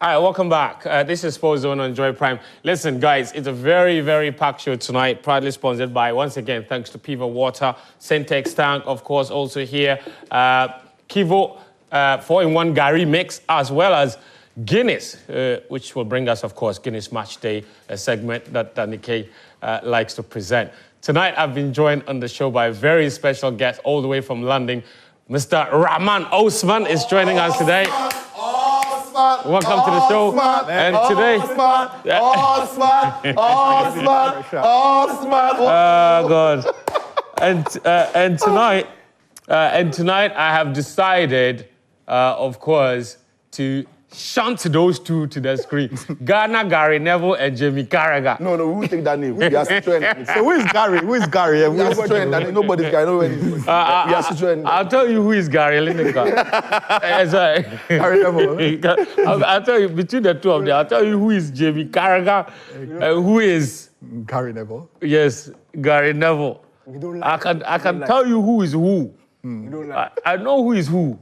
All right, welcome back. This is Sports Zone on Joy Prime. Listen, guys, it's a very, very packed show tonight, proudly sponsored by, once again, thanks to Piva Water, Sentex Tank, of course, also here, Kivo 4-in-1 Gary Mix, as well as Guinness, which will bring us, of course, Guinness Match Day, a segment that Danny likes to present. Tonight, I've been joined on the show by a very special guest all the way from London. Mr. Rahman Osman is joining us today. Welcome to the show. And today... Osman! Oh, God. And tonight I have decided, of course, to shunt those two to the screen. Ghana, Gary Neville, and Jamie Carragher. No, we will take that name. We are Citroen. So who is Gary? Who is Gary? We are Citroen. Nobody's going to know where it is. We are Citroen. I'll tell you who is Gary Lineker. Gary Neville. I'll tell you, between the two of them, I'll tell you who is Jamie Carragher, who is... Gary Neville. Yes, Gary Neville. I can tell you who is who. I know who is who.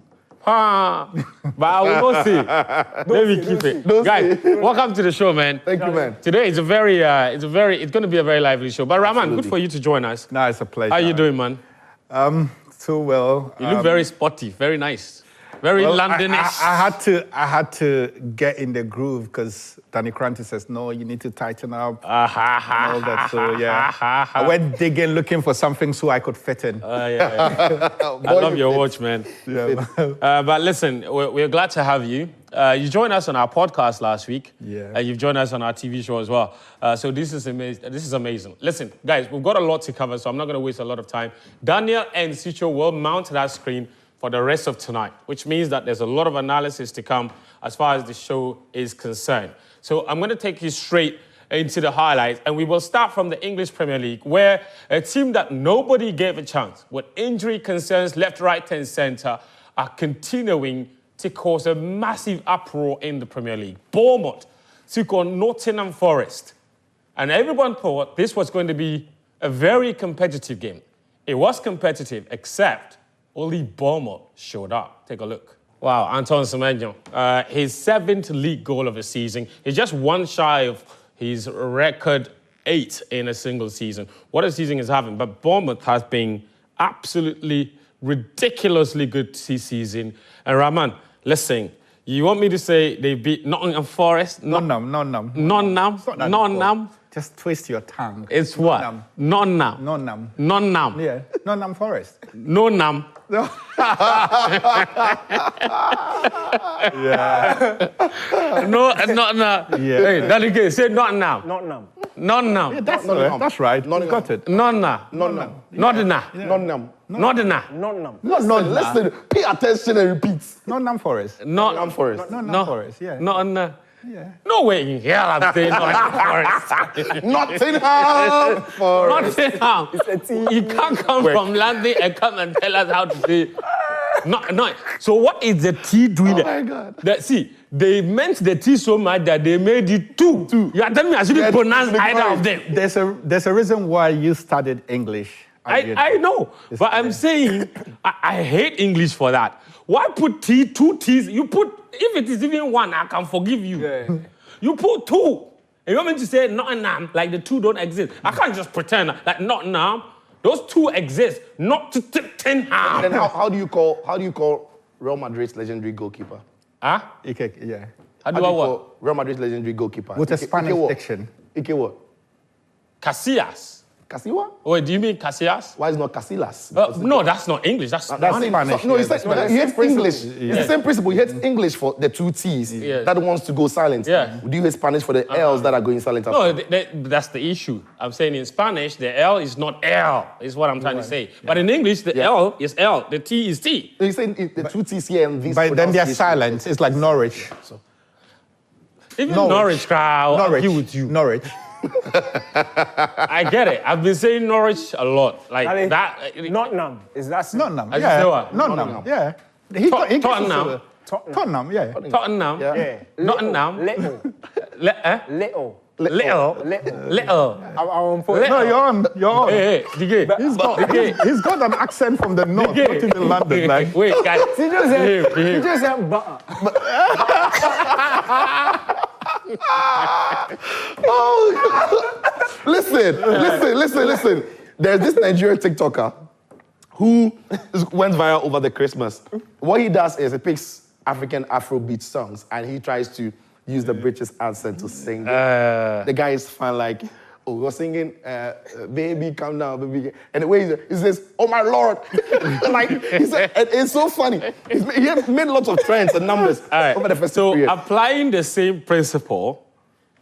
But I will not say. Let me keep it. Guys, welcome to the show, man. Thank you, man. Today is it's going to be a very lively show. But Rahman, good for you to join us. No, it's a pleasure. How you doing, man? So well. You look very sporty, very nice. Very Londonish. I had to get in the groove because Danny Kranti says, no, you need to tighten up and all that. So, yeah. I went digging, looking for something so I could fit in. I love your watch, man. Yeah. But listen, we're glad to have you. You joined us on our podcast last week. Yeah. You've joined us on our TV show as well. So this is amazing. Listen, guys, we've got a lot to cover, so I'm not going to waste a lot of time. Daniel and Sicho will mount that screen for the rest of tonight, which means that there's a lot of analysis to come as far as the show is concerned. So I'm going to take you straight into the highlights, and we will start from the English Premier League, where a team that nobody gave a chance, with injury concerns left, right, and centre, are continuing to cause a massive uproar in the Premier League. Bournemouth took on Nottingham Forest, and everyone thought this was going to be a very competitive game. It was competitive, except only Bournemouth showed up. Take a look. Wow, Anton Semenyo, his 7th league goal of the season. He's just one shy of his record 8 in a single season. What a season he's having. But Bournemouth has been absolutely ridiculously good this season. And Rahman, listen, you want me to say they beat Nottingham Forest? Nottingham? Just twist your tongue. It's what? Nottingham. Yeah, Nottingham Forest. Nottingham. Yeah. No, Nottingham. Yeah. Hey, that again. Say Nottingham. Yeah, that's right. You got it. Nottingham. Listen, pay attention and repeat. Nottingham Forest. Nottingham Forest. Nottingham Forest, yeah. Nottingham. Yeah. No way in hell I'm saying Nottingham Forest. Nottingham Forest. Nottingham. You can't come from London and come and tell us how to say. No. So what is the T doing there? Oh my God. See, they meant the T so much that they made it two. You are telling me I shouldn't pronounce either of them. There's a reason why you studied English. I know, but I'm saying I hate English for that. Why put T, 2 T's? You put, if it is even one, I can forgive you. Yeah. You put 2. And you want me to say Nottingham, like the 2 don't exist. I can't just pretend like Nottingham. Those 2 exist, not to Tottenham. Then how do you call Real Madrid's legendary goalkeeper? Huh? Ike, yeah. How do you call Real Madrid's legendary goalkeeper? With a Spanish diction. Ike what? Casillas. Casiwa? Wait, do you mean Casillas? Why is not Casillas? No, that's not English. That's Spanish. No, he said he hates English. It's the same principle. He hates English for the 2 T's that wants to go silent. Yeah. Do you hate Spanish for the L's that are going silent? No, that's the issue. I'm saying in Spanish, the L is not L, is what I'm trying to say. Yeah. But in English, the L is L, the T is T. He's saying the 2 T's here and these. But then they're silent. It's like Norwich. So. Even Norwich crowd, I'll argue with you. Norwich. I get it. I've been saying Norwich a lot. Like that. Nottingham. Is that Nottingham? Yeah. Nottingham. Yeah. Tottenham. Tottenham. Yeah. Tottenham. Yeah. Nottingham. Little. Little. Little. Little. I'm on point. Little. No, you're on. You're on. Hey, DK. He's got an accent from the north, not in London. Like, Wait, guys. He just said butter. Listen. There's this Nigerian TikToker who went viral over the Christmas. What he does is he picks African Afrobeat songs and he tries to use the British accent to sing. The guy is fun, like, oh, we're singing, baby, come down, baby. And the way he says, oh my Lord. Like, it's so funny. He has made lots of trends and numbers over the festive period. So applying the same principle,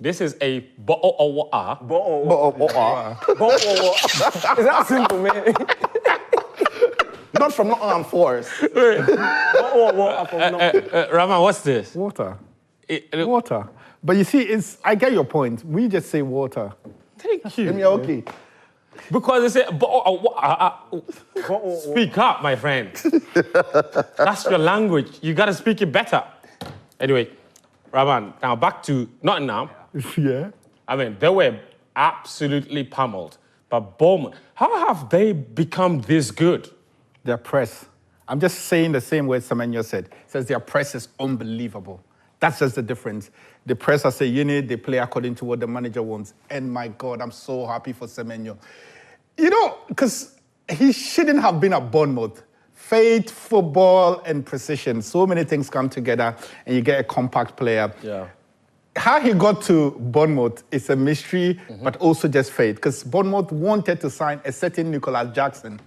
this is a bo-o-o-a. Is that simple, man? Not from Nottingham Forest. Rahman, what's this? water. Water. But you see, I get your point. We just say water. Thank you. Give me okay. Because they say, speak up, my friend. That's your language. You got to speak it better. Anyway, Rahman, now back to Nottingham. Yeah. I mean, they were absolutely pummeled. But Bournemouth, how have they become this good? Their press. I'm just saying the same word Semenyo said. He says their press is unbelievable. That's just the difference. The press as a unit, they play according to what the manager wants. And my God, I'm so happy for Semenyo. You know, because he shouldn't have been at Bournemouth. Faith, football, and precision. So many things come together and you get a compact player. Yeah. How he got to Bournemouth is a mystery, but also just fate. Because Bournemouth wanted to sign a certain Nicholas Jackson.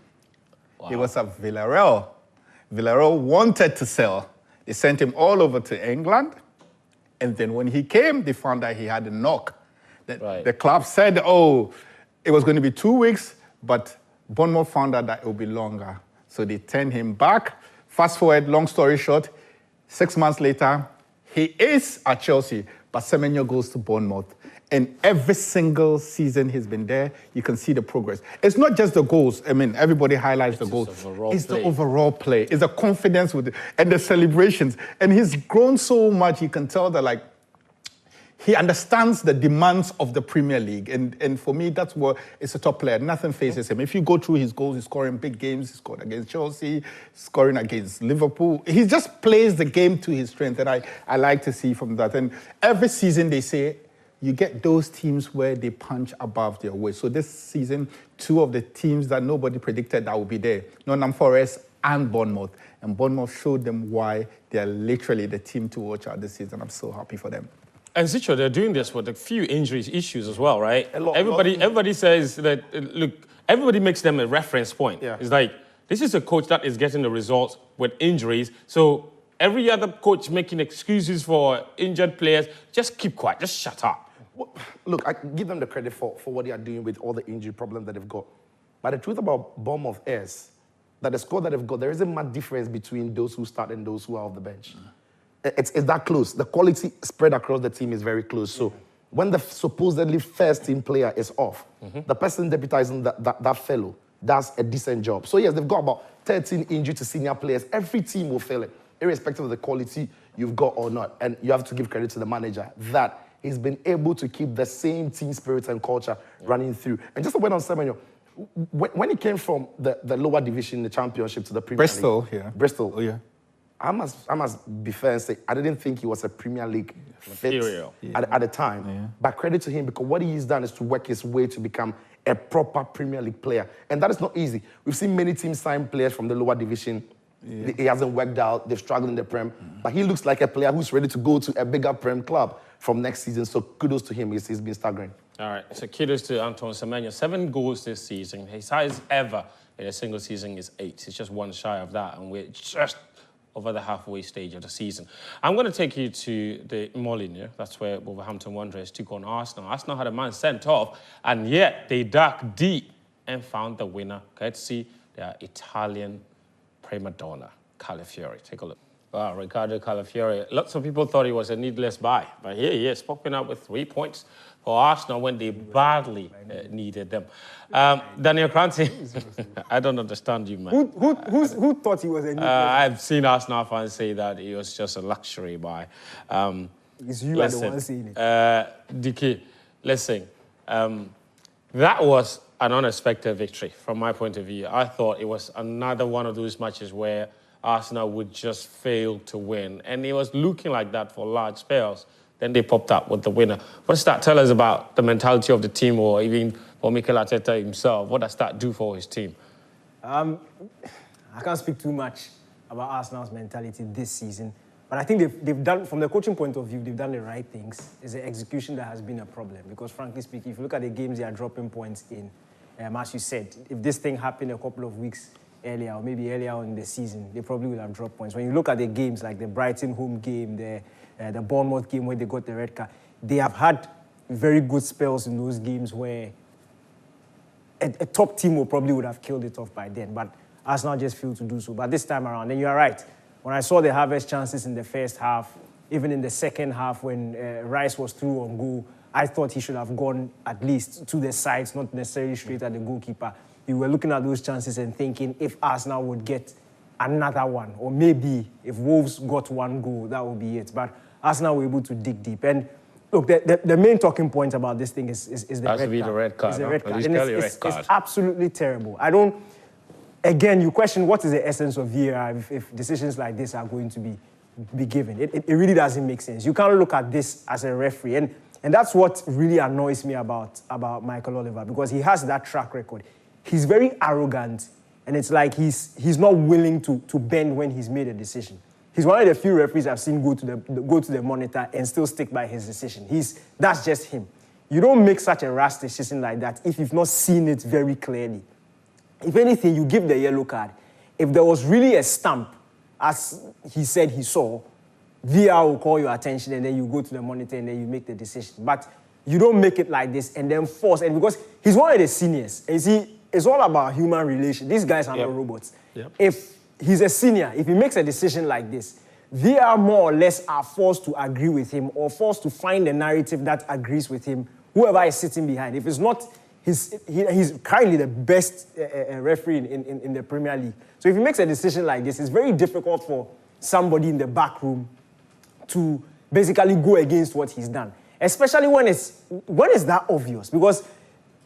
Wow. He was at Villarreal. Villarreal wanted to sell. They sent him all over to England. And then when he came, they found out he had a knock. The club said, oh, it was going to be 2 weeks, but Bournemouth found out that it would be longer. So they turned him back. Fast forward, long story short, 6 months later, he is at Chelsea, but Semenyo goes to Bournemouth. And every single season he's been there, you can see the progress. It's not just the goals. I mean, everybody highlights the goals. It's the overall play. It's the confidence with it, and the celebrations. And he's grown so much, you can tell that, like, he understands the demands of the Premier League. And for me, that's what it's a top player. Nothing faces him. If you go through his goals, he's scoring big games. He scored against Chelsea, scoring against Liverpool. He just plays the game to his strength. And I like to see from that. And every season they say, you get those teams where they punch above their weight. So this season, two of the teams that nobody predicted that would be there, Nottingham Forest and Bournemouth. And Bournemouth showed them why they're literally the team to watch out this season. I'm so happy for them. And Zicho, they're doing this with a few injuries issues as well, right? Everybody says that, look, everybody makes them a reference point. Yeah. It's like, this is a coach that is getting the results with injuries. So every other coach making excuses for injured players, just keep quiet, just shut up. Well, look, I give them the credit for what they are doing with all the injury problems that they've got. But the truth about Bournemouth is that the score that they've got, there isn't much difference between those who start and those who are off the bench. It's that close. The quality spread across the team is very close. So when the supposedly first team player is off, the person deputizing that fellow does a decent job. So yes, they've got about 13 injury to senior players. Every team will fail it, irrespective of the quality you've got or not. And you have to give credit to the manager that he's been able to keep the same team spirit and culture running through. And just a word on Semenyo, when he came from the lower division, the championship, to the Premier League. Bristol. Oh, yeah. I must be fair and say, I didn't think he was a Premier League fit at the time. Yeah. But credit to him, because what he's done is to work his way to become a proper Premier League player. And that is not easy. We've seen many teams sign players from the lower division. Yeah. He hasn't worked out. They've struggled in the Prem. But he looks like a player who's ready to go to a bigger Prem club from next season. So kudos to him. He's been staggering. All right. So kudos to Antoine Semenyo. 7 goals this season. His highest ever in a single season is 8. He's just one shy of that. And we're just over the halfway stage of the season. I'm going to take you to the Molineux. That's where Wolverhampton Wanderers took on Arsenal. Arsenal had a man sent off, and yet they dug deep and found the winner, courtesy their Italian prima donna, Calafiori. Take a look. Wow, Riccardo Calafiori. Lots of people thought he was a needless buy, but here he is, popping up with 3 points for Arsenal when they badly needed them. Daniel Cranty, I don't understand you, man. Who thought he was a needless buy? I've seen Arsenal fans say that he was just a luxury buy. It's you are the one saying it. DK, listen, that was an unexpected victory from my point of view. I thought it was another one of those matches where Arsenal would just fail to win. And it was looking like that for large spells. Then they popped up with the winner. What does that tell us about the mentality of the team, or even for Mikel Arteta himself? What does that do for his team? I can't speak too much about Arsenal's mentality this season, but I think they've done, from the coaching point of view, they've done the right things. It's the execution that has been a problem, because frankly speaking, if you look at the games they are dropping points in, as you said, if this thing happened a couple of weeks earlier, or maybe earlier on in the season, they probably would have dropped points. When you look at the games, like the Brighton home game, the Bournemouth game where they got the red card, they have had very good spells in those games where a top team would have killed it off by then, but Arsenal just failed to do so. But this time around, and you are right, when I saw the harvest chances in the first half, even in the second half when Rice was through on goal, I thought he should have gone at least to the sides, not necessarily straight at the goalkeeper. You were looking at those chances and thinking if Arsenal would get another one, or maybe if Wolves got one goal, that would be it. But Arsenal were able to dig deep. And look, the main talking point about this thing is the red card. The red card. It's the red card. And it's absolutely terrible. Again, you question what is the essence of VAR if decisions like this are going to be given. It really doesn't make sense. You can't look at this as a referee. And that's what really annoys me about Michael Oliver, because he has that track record. He's very arrogant, and it's like he's not willing to bend when he's made a decision. He's one of the few referees I've seen go to the monitor and still stick by his decision. That's just him. You don't make such a rash decision like that if you've not seen it very clearly. If anything, you give the yellow card. If there was really a stamp, as he said he saw, VAR will call your attention and then you go to the monitor and then you make the decision. But you don't make it like this and then force. And because he's one of the seniors, and you see, it's all about human relations. These guys are not robots. Yep. If he's a senior, if he makes a decision like this, they are more or less are forced to agree with him or forced to find a narrative that agrees with him, whoever is sitting behind. If it's not, he's currently the best referee in the Premier League. So if he makes a decision like this, it's very difficult for somebody in the back room to basically go against what he's done, especially when it's that obvious. Because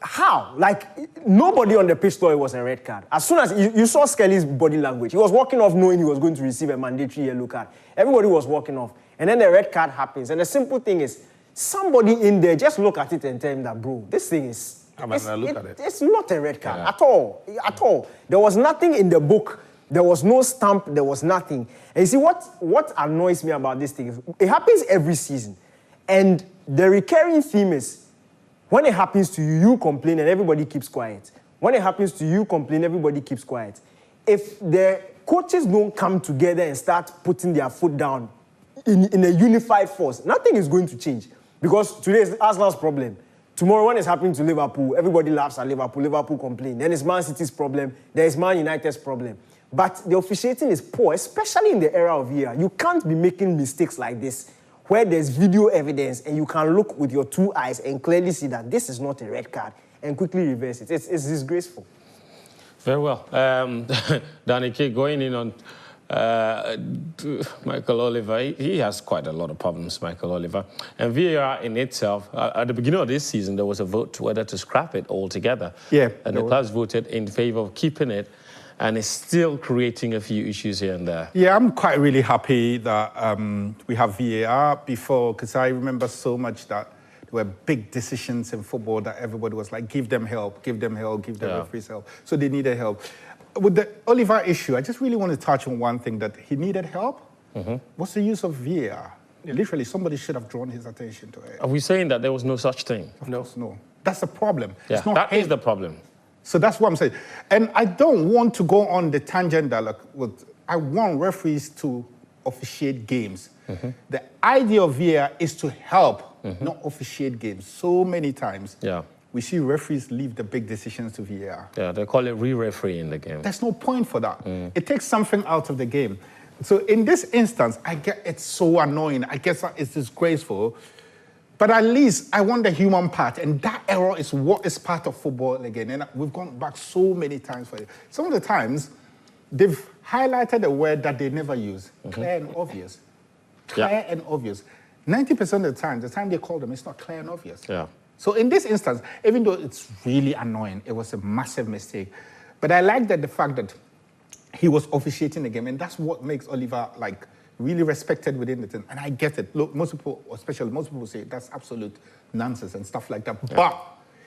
how? Like, nobody on the pitch thought it was a red card. As soon as you saw Skelly's body language, he was walking off knowing he was going to receive a mandatory yellow card. Everybody was walking off. And then the red card happens. And the simple thing is, somebody in there, just look at it and tell him that, bro, this thing is... It's not a red card at all. At all. There was nothing in the book. There was no stamp. There was nothing. And you see, what annoys me about this thing is, it happens every season. And the recurring theme is, when it happens to you, you complain and everybody keeps quiet. When it happens to you, complain, everybody keeps quiet. If the coaches don't come together and start putting their foot down in a unified force, nothing is going to change. Because today is Arsenal's problem. Tomorrow, when it's happening to Liverpool, everybody laughs at Liverpool. Liverpool complain. Then it's Man City's problem. There is Man United's problem. But the officiating is poor, especially in the era of VAR. You can't be making mistakes like this, where there's video evidence and you can look with your two eyes and clearly see that this is not a red card and quickly reverse it. It's disgraceful. Very well. Danny K, going in on Michael Oliver, he has quite a lot of problems, Michael Oliver. And VAR in itself, at the beginning of this season, there was a vote whether to scrap it altogether. Yeah. And the clubs voted in favor of keeping it. And it's still creating a few issues here and there. Yeah, I'm quite really happy that we have VAR before, because I remember so much that there were big decisions in football that everybody was like, give them help, give them help, give the referees help. So they needed help. With the Oliver issue, I just really want to touch on one thing, that he needed help. What's the use of VAR? Literally, somebody should have drawn his attention to it. Are we saying that there was no such thing? Of course, no. That's the problem. Yeah, it's not that is the problem. So that's what I'm saying. And I don't want to go on the tangent that I want referees to officiate games. The idea of VAR is to help, not officiate games. So many times we see referees leave the big decisions to VAR. Yeah, they call it re-refereeing the game. There's no point for that. It takes something out of the game. So in this instance, I get it's so annoying. I guess it's disgraceful. But at least I want the human part, and that error is what is part of football again. And we've gone back so many times for it. Some of the times, they've highlighted a word that they never use, clear and obvious. Clear and obvious. 90% of the time they call them, it's not clear and obvious. Yeah. So in this instance, even though it's really annoying, it was a massive mistake. But I like that the fact that he was officiating the game, and that's what makes Oliver like really respected within the team. And I get it. Look, most people, especially most people say that's absolute nonsense and stuff like that. Yeah. But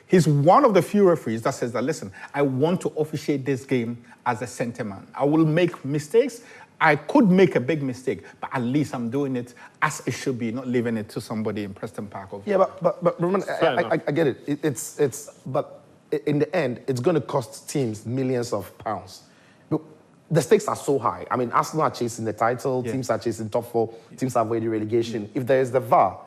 he's one of the few referees that says that, listen, I want to officiate this game as a center man. I will make mistakes. I could make a big mistake, but at least I'm doing it as it should be, not leaving it to somebody in Preston Park. Yeah, but remember, I get it. But in the end, it's going to cost teams millions of pounds. The stakes are so high. I mean, Arsenal are chasing the title, teams are chasing top four, teams are avoiding relegation. If there is the VAR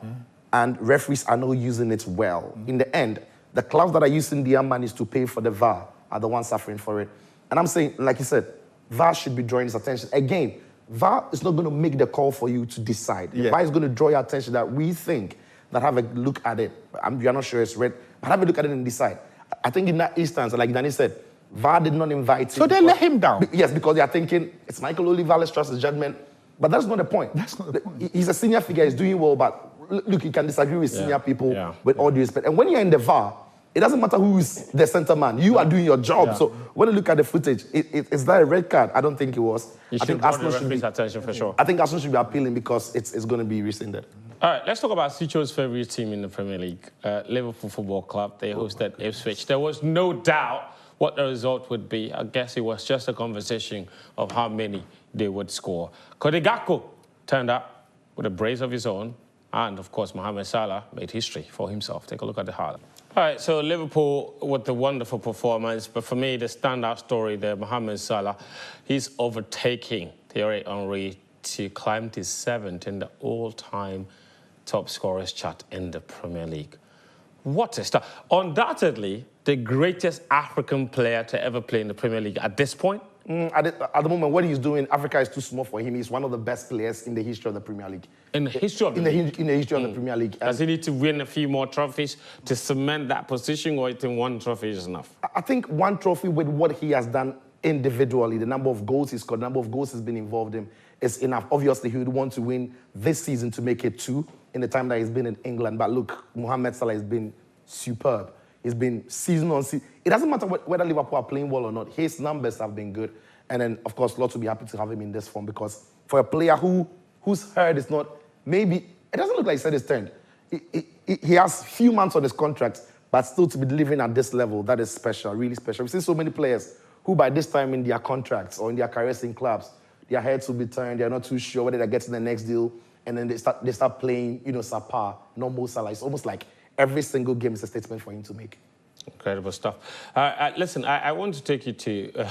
and referees are not using it well, in the end, the clubs that are using their money to pay for the VAR are the ones suffering for it. And I'm saying, like you said, VAR should be drawing his attention. Again, VAR is not going to make the call for you to decide. Yeah. VAR is going to draw your attention that we think that have a look at it. You're not sure it's red, but have a look at it and decide. I think in that instance, like Danny said, VAR did not invite him. So they let him down? Yes, because they are thinking, it's Michael Oliver, let's trust his judgment. But that's not the point. That's not the point. He's a senior figure, he's doing well, but look, you can disagree with senior people with all due respect. And when you're in the VAR, it doesn't matter who's the center man. You are doing your job. So when you look at the footage, is that a red card? I don't think it was. I think Arsenal should be attention for sure. I think Arsenal should be appealing because it's going to be rescinded. All right, let's talk about Sicho's favourite team in the Premier League, Liverpool Football Club. They hosted Ipswich. There was no doubt what the result would be. I guess it was just a conversation of how many they would score. Cody Gakpo turned up with a brace of his own, and of course, Mohamed Salah made history for himself. Take a look at the highlight. All right, so Liverpool with the wonderful performance, but for me, the standout story there, Mohamed Salah, he's overtaking Thierry Henry to climb to 7th in the all-time top scorers chart in the Premier League. What a start. Undoubtedly, the greatest African player to ever play in the Premier League at this point. At the moment, what he's doing, Africa is too small for him. He's one of the best players in the history of the Premier League. In the history of the league? In the history of the Premier League. Does he need to win a few more trophies to cement that position, or you think one trophy is enough? I think one trophy with what he has done individually, the number of goals he's scored, the number of goals he's been involved in, is enough. Obviously, he would want to win this season to make it 2 in the time that he's been in England. But look, Mohamed Salah has been superb. He's been season on season. It doesn't matter whether Liverpool are playing well or not. His numbers have been good. And then, of course, lots will be happy to have him in this form because for a player whose heard is not, maybe, it doesn't look like he said his turn. He has few months on his contract, but still to be delivering at this level, that is special, really special. We've seen so many players who by this time in their contracts or in their careers in clubs, their heads will be turned, they're not too sure whether they get to the next deal, and then they start playing, subpar, normal Salah. It's almost like every single game is a statement for him to make. Incredible stuff. Listen, I want to take you to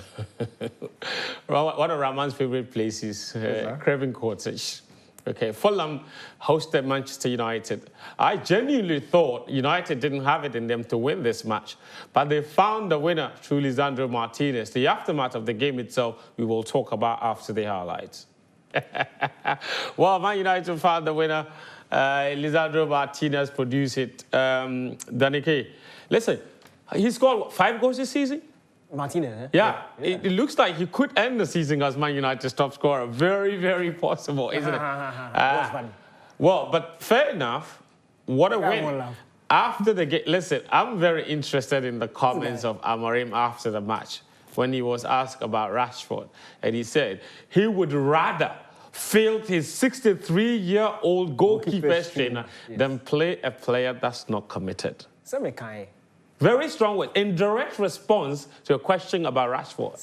one of Rahman's favorite places, Craven Cottage. Okay, Fulham hosted Manchester United. I genuinely thought United didn't have it in them to win this match, but they found the winner through Lisandro Martinez. The aftermath of the game itself, we will talk about after the highlights. Well, Man United found the winner. Lisandro Martinez produced it. Danike, listen, he scored, what, 5 goals this season? Martinez, eh? Yeah. It looks like he could end the season as Man United's top scorer. Very, very possible, isn't it? Funny. Well, but fair enough. What a win. After the game, listen, I'm very interested in the comments of Amorim after the match when he was asked about Rashford. And he said he would rather fail his 63-year-old goalkeeper's trainer than play a player that's not committed. Very strong word. In direct response to a question about Rashford.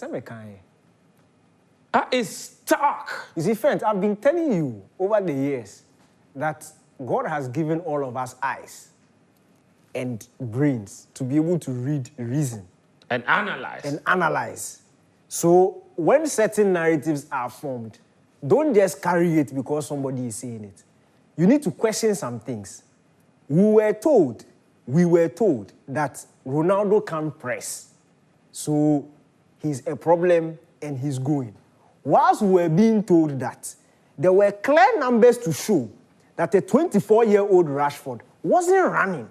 That is stark. You see, friends, I've been telling you over the years that God has given all of us eyes and brains to be able to read reason. And analyze. So when certain narratives are formed, don't just carry it because somebody is saying it. You need to question some things. We were told that Ronaldo can't press. So he's a problem and he's going. Whilst we were being told that, there were clear numbers to show that a 24-year-old Rashford wasn't running.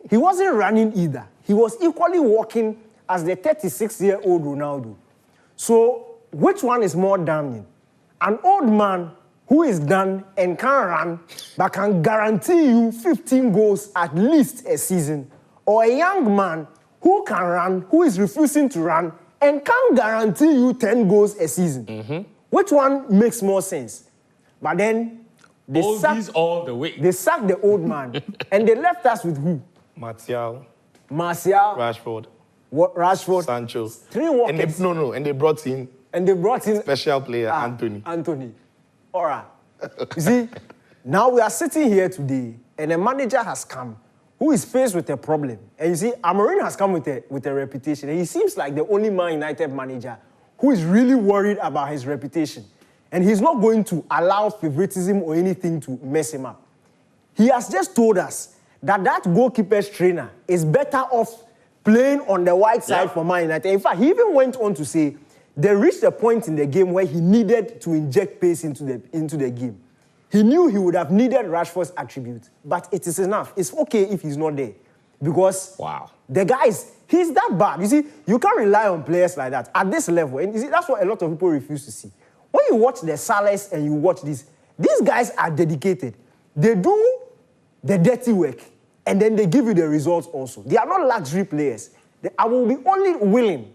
He wasn't running either. He was equally walking as the 36-year-old Ronaldo. So which one is more damning? An old man who is done and can run, but can guarantee you 15 goals at least a season, or a young man who can run, who is refusing to run, and can't guarantee you 10 goals a season? Which one makes more sense? But then they Oldies all the way. They sacked the old man, and they left us with who? Martial, Rashford, Sancho. 3 walkers. And they brought in special player Anthony. All right. You see, now we are sitting here today, and a manager has come who is faced with a problem. And you see, Amorim has come with a reputation, and he seems like the only Man United manager who is really worried about his reputation. And he's not going to allow favoritism or anything to mess him up. He has just told us that goalkeeper's trainer is better off playing on the white side for Man United. In fact, he even went on to say they reached a point in the game where he needed to inject pace into the game. He knew he would have needed Rashford's attributes, but it is enough. It's okay if he's not there. Because the guy he's that bad. You see, you can't rely on players like that at this level. And you see, that's what a lot of people refuse to see. When you watch the Salahs and you watch these guys are dedicated. They do the dirty work, and then they give you the results also. They are not luxury players. I will be only willing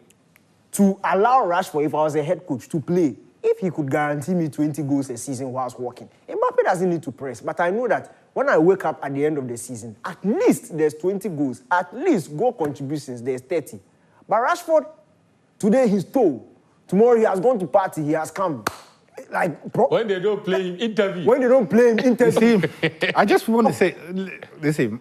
to allow Rashford, if I was a head coach, to play if he could guarantee me 20 goals a season whilst working. Mbappe doesn't need to press, but I know that when I wake up at the end of the season, at least there's 20 goals, at least goal contributions, there's 30. But Rashford, today he's told. Tomorrow he has gone to party, he has come. When they don't play him, interview. When they don't play him, interview. I just want to say, listen,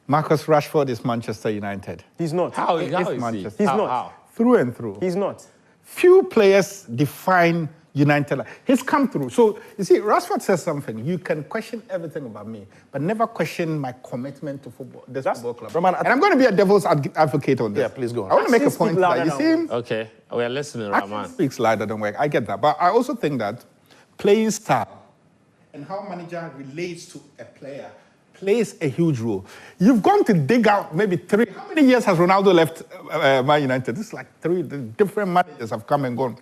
Marcus Rashford is Manchester United. He's not. How is Manchester. He's not. How? Through and through. He's not. Few players define United. He's come through. So, you see, Rashford says something. You can question everything about me, but never question my commitment to football, football club. Roman, and I'm going to be a devil's advocate on this. Yeah, please go on. I want to make a point that you see him. Okay, we are listening, Rahman. Speaks louder than work. I get that. But I also think that playing style and how manager relates to a player plays a huge role. You've gone to dig out maybe 3. How many years has Ronaldo left Man United? This is like 3. The different managers have come and gone.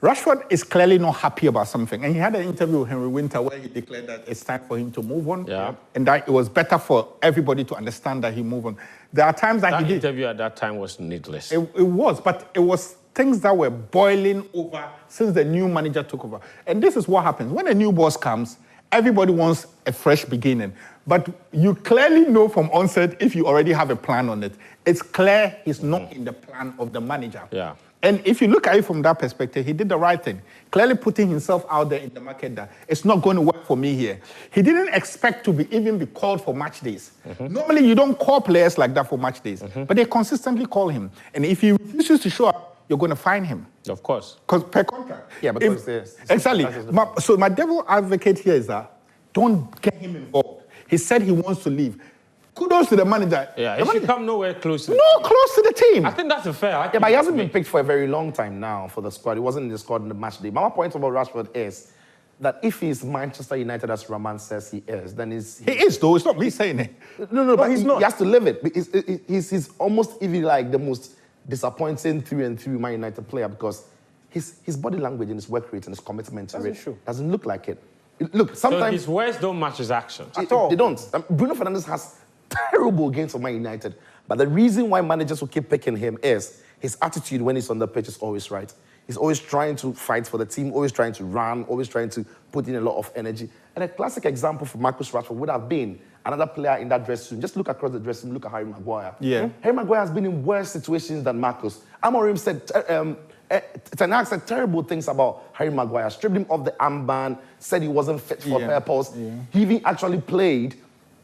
Rashford is clearly not happy about something. And he had an interview with Henry Winter where he declared that it's time for him to move on. Yeah. And that it was better for everybody to understand that he moved on. There are times that he did. Interview at that time was needless. It was, but it was things that were boiling over since the new manager took over. And this is what happens. When a new boss comes, everybody wants a fresh beginning. But you clearly know from onset if you already have a plan on it. It's clear he's not in the plan of the manager. Yeah. And if you look at it from that perspective, he did the right thing. Clearly putting himself out there in the market that it's not going to work for me here. He didn't expect to even be called for match days. Normally, you don't call players like that for match days. But they consistently call him. And if he refuses to show up, you're going to fine him. Of course. Because per contract. Yeah, because there's... Exactly. So my devil advocate here is that don't get him involved. He said he wants to leave. Kudos to the manager. Yeah, the he should come nowhere close to close to the team. I think that's a fair Yeah, but he hasn't been picked for a very long time now for the squad. He wasn't in the squad in the match day. But my point about Rashford is that if he's Manchester United, as Rahman says he is, then he's... He is, though. It's not me saying it. No, but he's not. He has to live it. He's almost even like the most disappointing through and through Man United player because his body language and his work rate and his commitment to it doesn't look like it. Look, sometimes... So his words don't match his actions. At all. They don't. Bruno Fernandes has terrible games for Man United. But the reason why managers will keep picking him is his attitude when he's on the pitch is always right. He's always trying to fight for the team, always trying to run, always trying to put in a lot of energy. And a classic example for Marcus Rashford would have been another player in that dressing room. Just look across the dressing room, look at Harry Maguire. Yeah. Harry Maguire has been in worse situations than Marcus. Amorim said, Ten Hag said terrible things about Harry Maguire, stripped him off the armband, said he wasn't fit for purpose. Yeah. He even actually played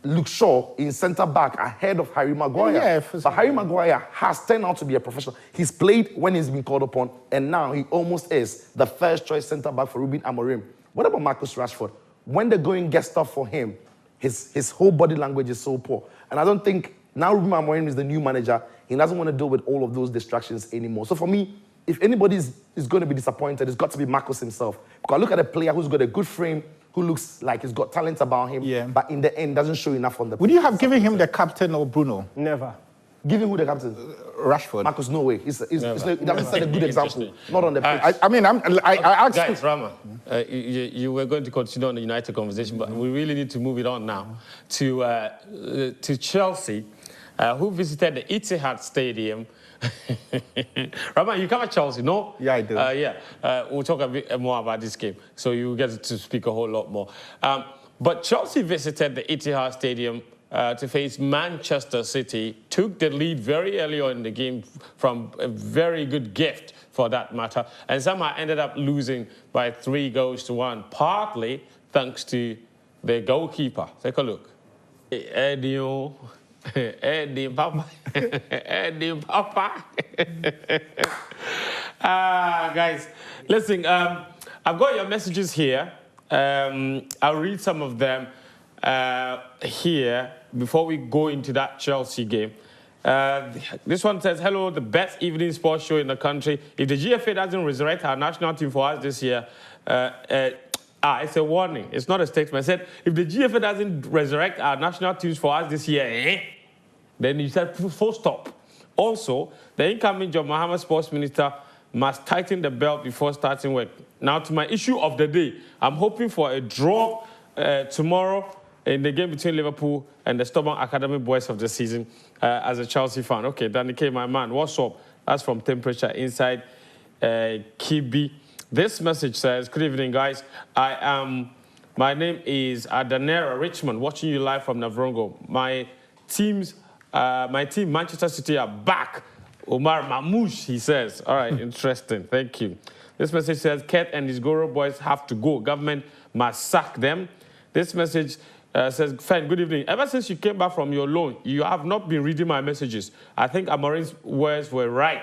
Luke Shaw in centre-back ahead of Harry Maguire. Yeah, but Harry Maguire has turned out to be a professional. He's played when he's been called upon, and now he almost is the first-choice centre-back for Ruben Amorim. What about Marcus Rashford? When the going gets tough for him, his whole body language is so poor. And I don't think now Ruben Amorim is the new manager. He doesn't want to deal with all of those distractions anymore. So for me, if anybody is going to be disappointed, it's got to be Marcus himself. Because I look at a player who's got a good frame, who looks like he's got talent about him, but in the end doesn't show enough on the pitch. Would you have given him the captain or Bruno? Never. Giving who the captain? Rashford. Marcus, no way. He doesn't set a good example. Not on the pitch. I asked... Guys, Rama, you were going to continue on the United conversation, but we really need to move it on now to Chelsea. who visited the Etihad Stadium. Rahman, you cover Chelsea, no? Yeah, I do. We'll talk a bit more about this game, so you get to speak a whole lot more. But Chelsea visited the Etihad Stadium to face Manchester City, took the lead very early on in the game from a very good gift, for that matter, and somehow ended up losing by 3-1, partly thanks to the goalkeeper. Take a look. Eddie Papa. Eddie Papa. Guys, listen, I've got your messages here. I'll read some of them here before we go into that Chelsea game. This one says, hello, the best evening sports show in the country. If the GFA doesn't resurrect our national team for us this year, it's a warning. It's not a statement. I said, if the GFA doesn't resurrect our national teams for us this year, then you said full stop. Also, the incoming John Mahama sports minister must tighten the belt before starting work. Now, to my issue of the day, I'm hoping for a draw tomorrow in the game between Liverpool and the stubborn academy boys of the season as a Chelsea fan. Okay, Danny K, my man, what's up? That's from Temperature Inside Kibi. This message says, good evening, guys. My name is Adanera Richmond, watching you live from Navrongo. My team, Manchester City, are back. Omar Mamouche, he says. All right, interesting. Thank you. This message says, Ket and his Goro boys have to go. Government must sack them. This message says, Fen, good evening. Ever since you came back from your loan, you have not been reading my messages. I think Amorim's words were right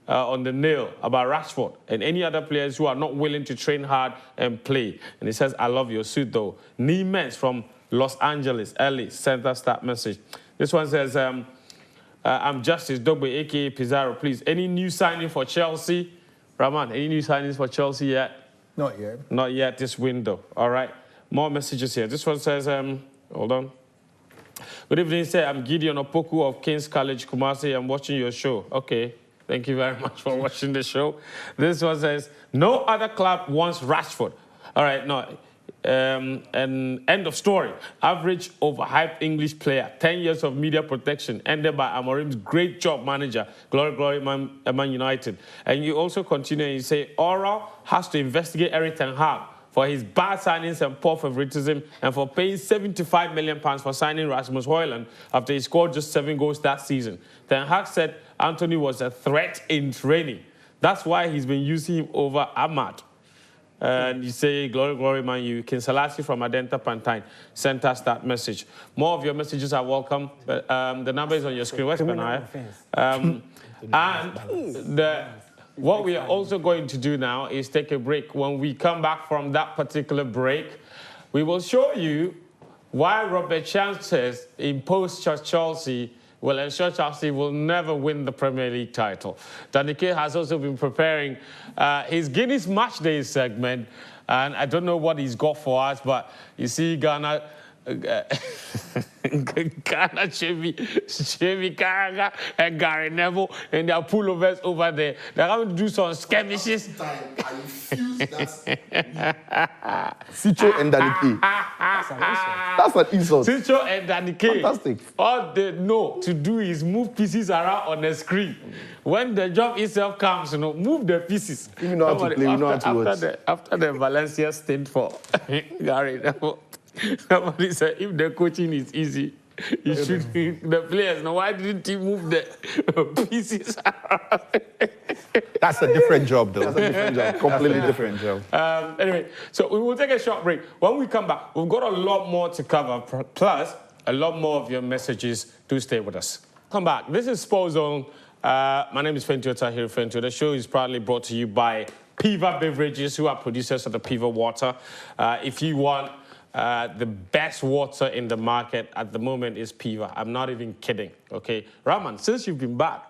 on the nail about Rashford and any other players who are not willing to train hard and play. And he says, I love your suit, though. Niemens from Los Angeles, LA, sent us that message. This one says, I'm Justice Dogbe, a.k.a. Pizarro. Please, any new signing for Chelsea? Rahman, any new signings for Chelsea yet? Not yet. Not yet this window. All right. More messages here. This one says, hold on. Good evening, sir. I'm Gideon Opoku of King's College, Kumasi. I'm watching your show. Okay. Thank you very much for watching the show. This one says, no other club wants Rashford. All right, no. And end of story. Average overhyped English player. 10 years of media protection ended by Amorim's great job manager. Glory, glory, Man United. And you also continue and you say, Oral has to investigate Eric Ten Hag for his bad signings and poor favoritism and for paying £75 million for signing Rasmus Højlund after he scored just 7 goals that season. Ten Hag said Anthony was a threat in training. That's why he's been using him over Ahmad. And you say, glory, glory, man, you. King Selassie from Adenta Pantine sent us that message. More of your messages are welcome. The number is on your screen. Where's Benaya? What we are also going to do now is take a break. When we come back from that particular break, we will show you why Robert Chances imposed Chelsea will ensure Chelsea will never win the Premier League title. Danny K has also been preparing his Guinness Match Day segment, and I don't know what he's got for us, but you see Ghana, Chevy Karaga and Gary Neville and their pullovers over there. They're going to do some skirmishes. Sicho and Danny K. That's an insult. Sicho and Danny K. Fantastic. All they know to do is move pieces around on the screen. When the job itself comes, move the pieces. You know how to play, we know how to watch. After the Valencia stint for Gary Neville, somebody said if the coaching is easy, you should the players. Now, why didn't he move the pieces around? That's a different job, though. That's a different job. Completely different job. Anyway, so we will take a short break. When we come back, we've got a lot more to cover, plus a lot more of your messages. Do stay with us. Come back. This is Sport Zone. My name is Fentio Tahir Fentio. The show is proudly brought to you by Piva Beverages, who are producers of the Piva water. If you want the best water in the market at the moment is Piva. I'm not even kidding, okay? Rahman, since you've been back,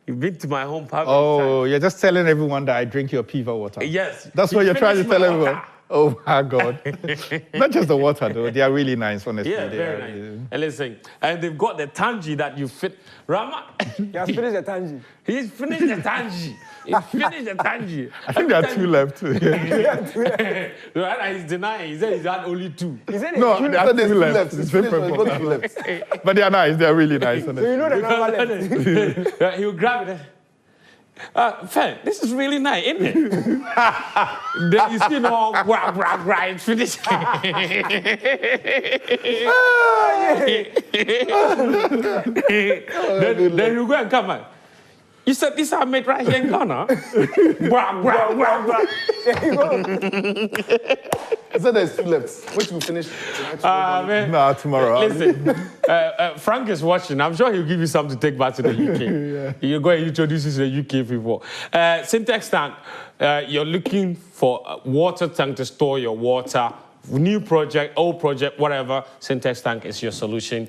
you've been to my home pub. Oh, you're just telling everyone that I drink your Piva water. Yes. That's what you're trying to tell everyone. Water. Oh, my God. Not just the water, though. They are really nice, honestly. Yeah, very nice. And listen, and they've got the tangy that you fit. Rahman. He has finished the tangy. He's finished the tangy. He finished the Tangi. I think there are 2 left. He's denying. He said he's had only 2. He said No, there are 2 left. It's finished, but it's got 2 left. But they are nice. They are really nice. so you know the number left. He'll grab it. Fam, this is really nice, isn't it? Then you see no it's finished. then you go and come back. You said this I made right here in Ghana. I said there's 2 left. Which will finish? Man. No, tomorrow. Listen, Frank is watching. I'm sure he'll give you something to take back to the UK. You go and introduce this to the UK people. Syntax tank, you're looking for a water tank to store your water. New project, old project, whatever, Syntax tank is your solution.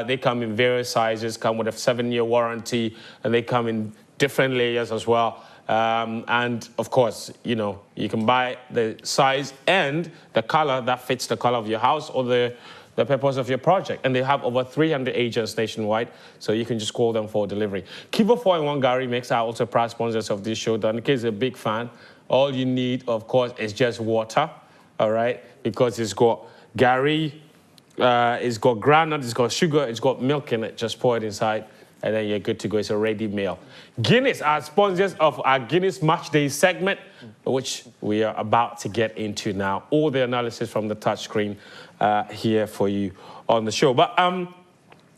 They come in various sizes, come with a 7-year warranty, and they come in different layers as well. And of course, you know, you can buy the size and the color that fits the color of your house or the purpose of your project. And they have over 300 agents nationwide, so you can just call them for delivery. Kivo 4-in-1 Gary makes our also proud sponsors of this show. In case you're a big fan, all you need, of course, is just water, all right? Because it's got Gary, it's got granite, it's got sugar, it's got milk in it. Just pour it inside, and then you're good to go. It's a ready meal. Guinness are sponsors of our Guinness Match Day segment, which we are about to get into now. All the analysis from the touchscreen here for you on the show. But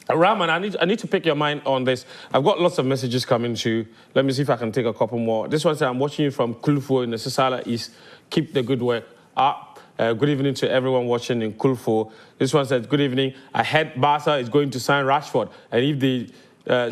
Rahman, I need to pick your mind on this. I've got lots of messages coming to you. Let me see if I can take a couple more. This one says, I'm watching you from Kulfo in the Sisala East. Keep the good work up. Good evening to everyone watching in Kulfo. This one says, good evening. I heard Barca is going to sign Rashford. And if they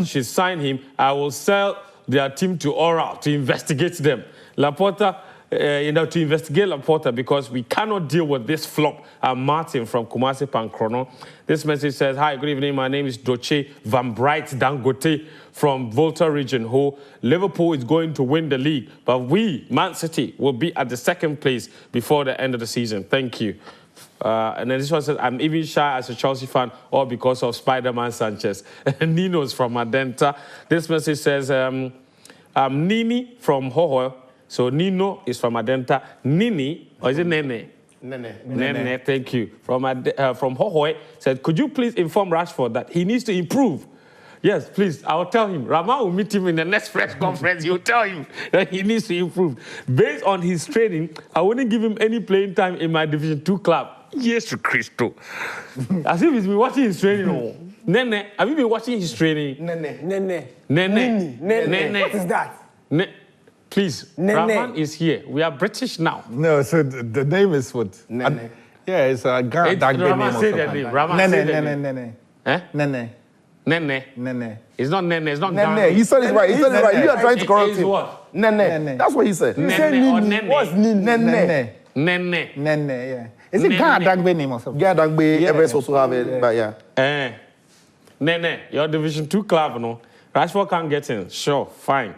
should sign him, I will sell their team to Oral to investigate them. Laporta, to investigate Laporta because we cannot deal with this flop. Martin from Kumasi Pankrono. This message says, hi, good evening. My name is Doche Van Bright Dangote from Volta region, who Liverpool is going to win the league, but we, Man City, will be at the 2nd place before the end of the season. Thank you. And then this one says, I'm even shy as a Chelsea fan, all because of Spider-Man Sanchez. Nino's from Adenta. This message says, I'm Nini from Hoho. So Nino is from Adenta. Nini, or is it Nene? Nene, thank you. From Hohoe, said, could you please inform Rashford that he needs to improve? Yes, please, I'll tell him. Rama will meet him in the next press conference. You'll tell him that he needs to improve. Based on his training, I wouldn't give him any playing time in my Division 2 club. Yes, to Christo. As if he's been watching his training. Oh. Nene, have you been watching his training? Nene. Nene. What is that? Please, Rahman is here. We are British now. No, so the name is what? Nene. Yeah, it's a Ghana name. Rahman say their name. Rahman say their name. Nene. Eh? Nene. Nene. It's not Nene. It's not Nene. Ghana. He said it right. He said it right. You are trying to correct It's him. what? Nene. That's what he said. Nene or Nene? What's Nene? Nene. Yeah. Is it Ghana Dagbe name or something? Ghana Dagbe, Everest also have it, but yeah. Nene, your Division 2 club, no? Rashford can't get in. Sure, fine.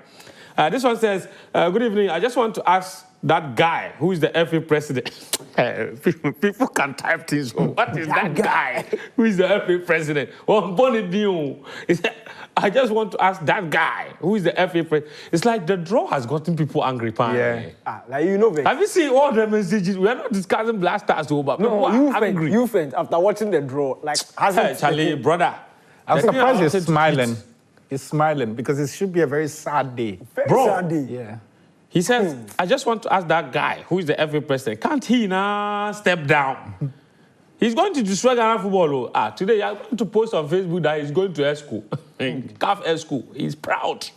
This one says, good evening. I just want to ask that guy who is the FA president. People can type things. What is that guy who is the FA president? I just want to ask that guy who is the FA president. It's like the draw has gotten people angry. Yeah. Like you know, have you seen all the messages? We are not discussing Black Stars over. No, you faint after watching the draw. Like, hasn't Charlie, brother. I'm surprised he's smiling. He's smiling because it should be a very sad day. Bro. Sad day. Yeah. He says, I just want to ask that guy who is the FA president, can't he now step down? He's going to destroy Ghana football. Today I'm going to post on Facebook that he's going to ESCO, CAF ESCO. He's proud.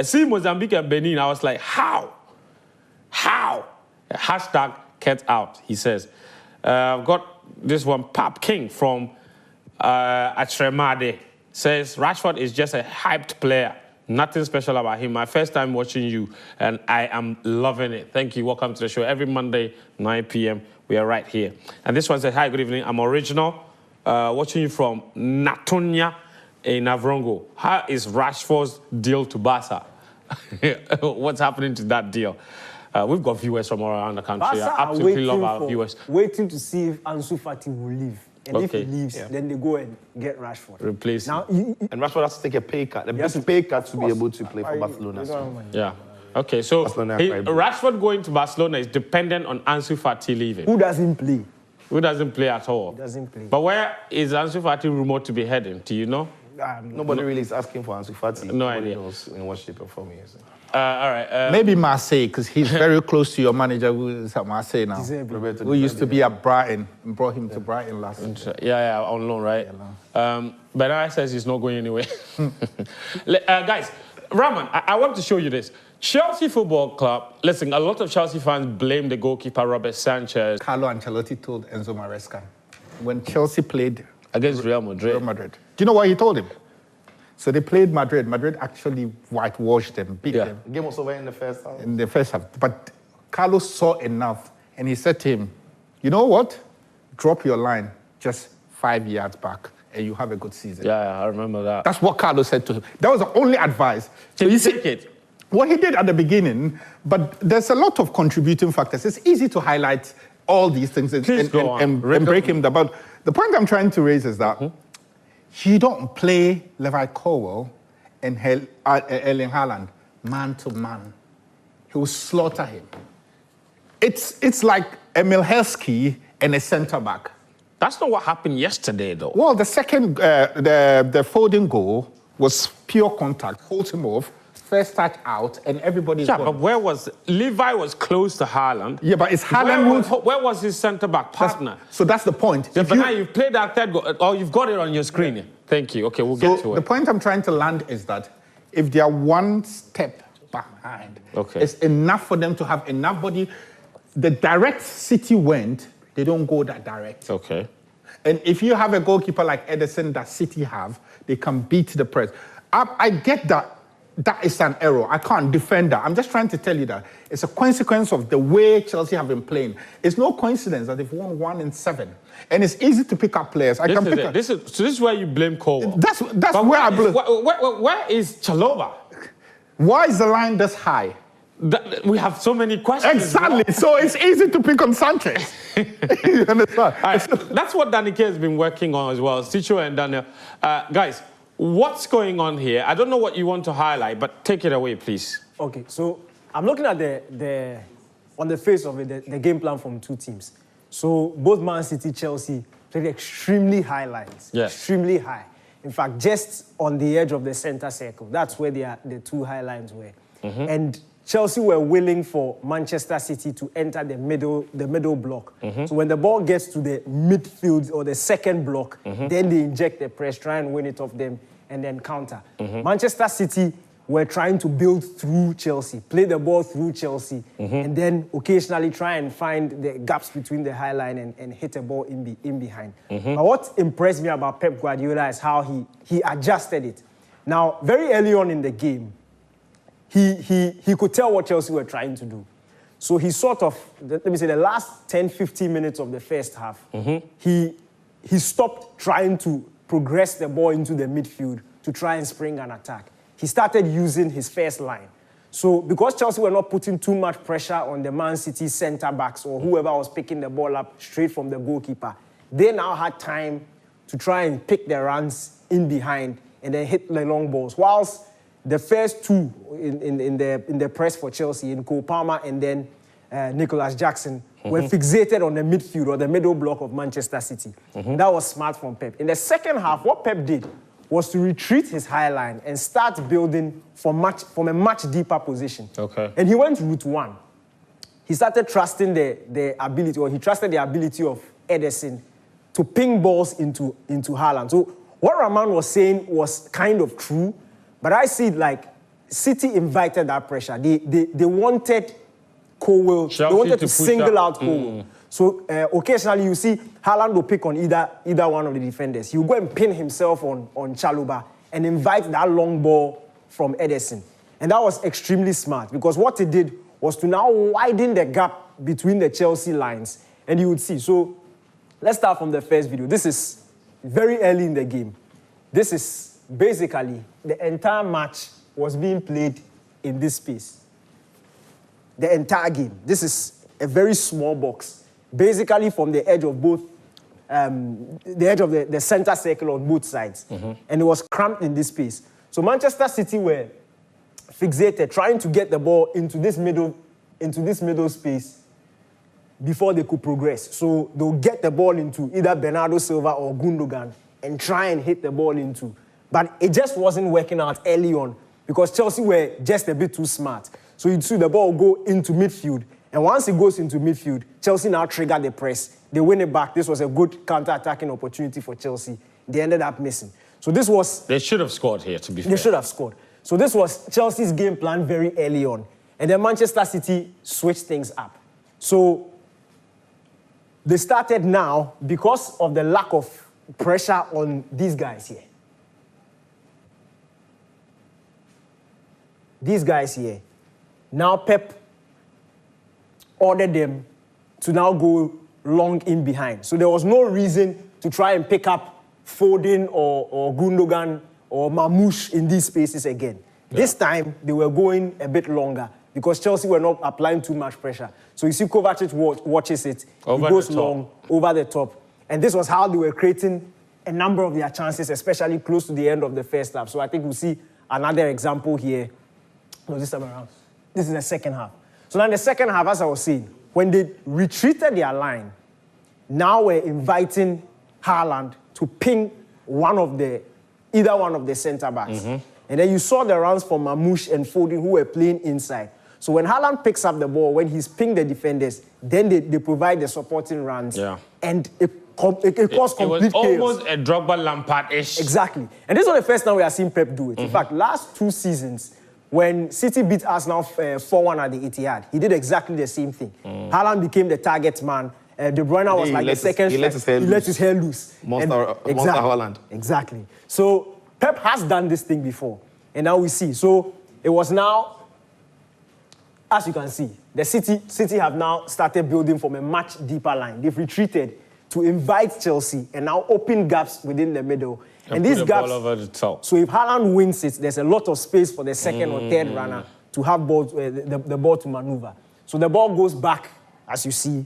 See Mozambique and Benin, I was like, how? Hashtag cat out, he says. I've got this one, Pap King from Atremade. Says, Rashford is just a hyped player. Nothing special about him. My first time watching you, and I am loving it. Thank you. Welcome to the show. Every Monday, 9 p.m., we are right here. And this one says, hi, good evening. I'm Original, watching you from Natonia in Navrongo. How is Rashford's deal to Barca? What's happening to that deal? We've got viewers from all around the country. I absolutely love our viewers. Waiting to see if Ansu Fati will leave. And if he leaves, Yeah. then they go and get Rashford. Replace Now, him. And Rashford has to take a pay cut. A big pay cut to be able to play for Barcelona. So. Yeah. Okay, so Barcelona are quite big. Rashford going to Barcelona is dependent on Ansu Fati leaving. Who doesn't play? Who doesn't play at all? Doesn't play. But where is Ansu Fati rumored to be heading? Do you know? Nobody really is asking for Ansu Fati. No Nobody idea. knows in what shape or form he is. All right. Maybe Marseille, because he's very close to your manager who is at Marseille now. Roberto Who Di used to Fratelli. be at Brighton and brought him to Brighton last year. Yeah, on loan, right? But I says he's not going anywhere. Guys, Rahman, I want to show you this. Chelsea Football Club, listen, a lot of Chelsea fans blame the goalkeeper, Robert Sanchez. Carlo Ancelotti told Enzo Maresca when Chelsea played Against Real Madrid. Real Madrid. Do you know what he told him? So they played Madrid. Madrid actually whitewashed them, beat them The game was over in the first half. in the first half. But Carlos saw enough, and he said to him, you know what? Drop your line just 5 yards back, and you have a good season. Yeah, I remember that. That's what Carlos said to him. That was the only advice. So Did you he see, take it? well, he did at the beginning, but there's a lot of contributing factors. It's easy to highlight all these things and, Please go on. and break him down. But the point I'm trying to raise is that you don't play Levi Colwell and Erling Haaland man to man. He will slaughter him. It's like Emil Heskey and a centre back. That's not what happened yesterday, though. Well, the second, the Foden goal was pure contact, holds him off, first touch out, and everybody's Yeah, gone. but where was Levi was close to Haaland. Yeah, but it's Haaland Where was his centre back partner? So that's the point. Yeah, If but you- now you've played that third goal. Oh, you've got it on your screen. Yeah. Thank you. Okay, we'll so get to the it. point I'm trying to land is that if they are one step behind, Okay. it's enough for them to have enough body. The direct City went, they don't go that direct. Okay. And if you have a goalkeeper like Ederson that City have, they can beat the press. I get that. That is an error. I can't defend that. I'm just trying to tell you that it's a consequence of the way Chelsea have been playing. It's no coincidence that they've won 1 in 7. And it's easy to pick up players. This is where you blame Cole. That's But where I blame. where is Chalobah? Why is the line this high? We have so many questions. Exactly. So it's easy to pick on Sanchez. You understand? All right, that's what Danny K has been working on as well. Sicho and Daniel. Guys, what's going on here? I don't know what you want to highlight, but take it away, please. Okay, so I'm looking at on the face of it, the game plan from two teams. So both Man City, Chelsea played extremely high lines. Yes. Extremely high. In fact, just on the edge of the center circle. That's where the two high lines were. And Chelsea were willing for Manchester City to enter the middle block. So when the ball gets to the midfield or the second block, then they inject the press, try and win it off them, and then counter. Manchester City were trying to build through Chelsea, play the ball through Chelsea, and then occasionally try and find the gaps between the high line and hit a ball in behind. But what impressed me about Pep Guardiola is how he adjusted it. Now, very early on in the game, he could tell what Chelsea were trying to do. So he sort of, let me say, the last 10, 15 minutes of the first half, he stopped trying to progress the ball into the midfield to try and spring an attack. He started using his first line. So because Chelsea were not putting too much pressure on the Man City centre-backs or whoever was picking the ball up straight from the goalkeeper, they now had time to try and pick their runs in behind and then hit the long balls. Whilst the first two in the press for Chelsea, in Cole Palmer and then Nicholas Jackson, were fixated on the midfield or the middle block of Manchester City. That was smart from Pep. In the second half, what Pep did was to retreat his high line and start building from a much deeper position. Okay. And he went route one. He started trusting the ability, or he trusted the ability of Ederson to ping balls into Haaland. So what Rahman was saying was kind of true, but I see it like City invited that pressure. They wanted Colwell, they wanted to single out Colwell. So occasionally you see Haaland will pick on either one of the defenders. He'll go and pin himself on Chalobah and invite that long ball from Ederson. And that was extremely smart because what it did was to now widen the gap between the Chelsea lines. And you would see. So let's start from the first video. This is very early in the game. This is basically the entire match was being played in this space. The entire game. This is a very small box. Basically from the edge of both, the edge of the center circle on both sides. And it was cramped in this space. So Manchester City were fixated, trying to get the ball into this middle space before they could progress. So they'll get the ball into either Bernardo Silva or Gundogan and try and hit the ball into. But it just wasn't working out early on because Chelsea were just a bit too smart. So you'd see the ball go into midfield. And once it goes into midfield, Chelsea now trigger the press. They win it back. This was a good counter-attacking opportunity for Chelsea. They ended up missing. So this was... They should have scored here, to be fair. They should have scored. So this was Chelsea's game plan very early on. And then Manchester City switched things up. So they started now because of the lack of pressure on these guys here. These guys here. Now Pep ordered them to now go long in behind. So there was no reason to try and pick up Foden or Gundogan or Mamouche in these spaces again. Yeah. This time, they were going a bit longer because Chelsea were not applying too much pressure. So you see Kovacic watches it. He goes long, over the top. And this was how they were creating a number of their chances, especially close to the end of the first half. So I think we'll see another example here. No, this time around. This is the second half. So now in the second half, as I was saying, when they retreated their line, now we're inviting Haaland to ping either one of the centre-backs. Mm-hmm. And then you saw the runs from Mamouche and Foden who were playing inside. So when Haaland picks up the ball, when he's pinged the defenders, then they provide the supporting runs. Yeah. And it caused complete chaos. It was almost a Drogba Lampard-ish. Exactly. And this was the first time we have seen Pep do it. Mm-hmm. In fact, last 2 seasons, when City beat Arsenal 4-1 at the Etihad, he did exactly the same thing. Haaland became the target man. De Bruyne was like the second. He let his hair loose. Monster Haaland. Exactly. So Pep has done this thing before. And now we see. So it was now, as you can see, the City have now started building from a much deeper line. They've retreated to invite Chelsea and now open gaps within the middle. And these gaps, over the top. So if Haaland wins it, there's a lot of space for the second or third runner to have the ball to maneuver. So the ball goes back, as you see.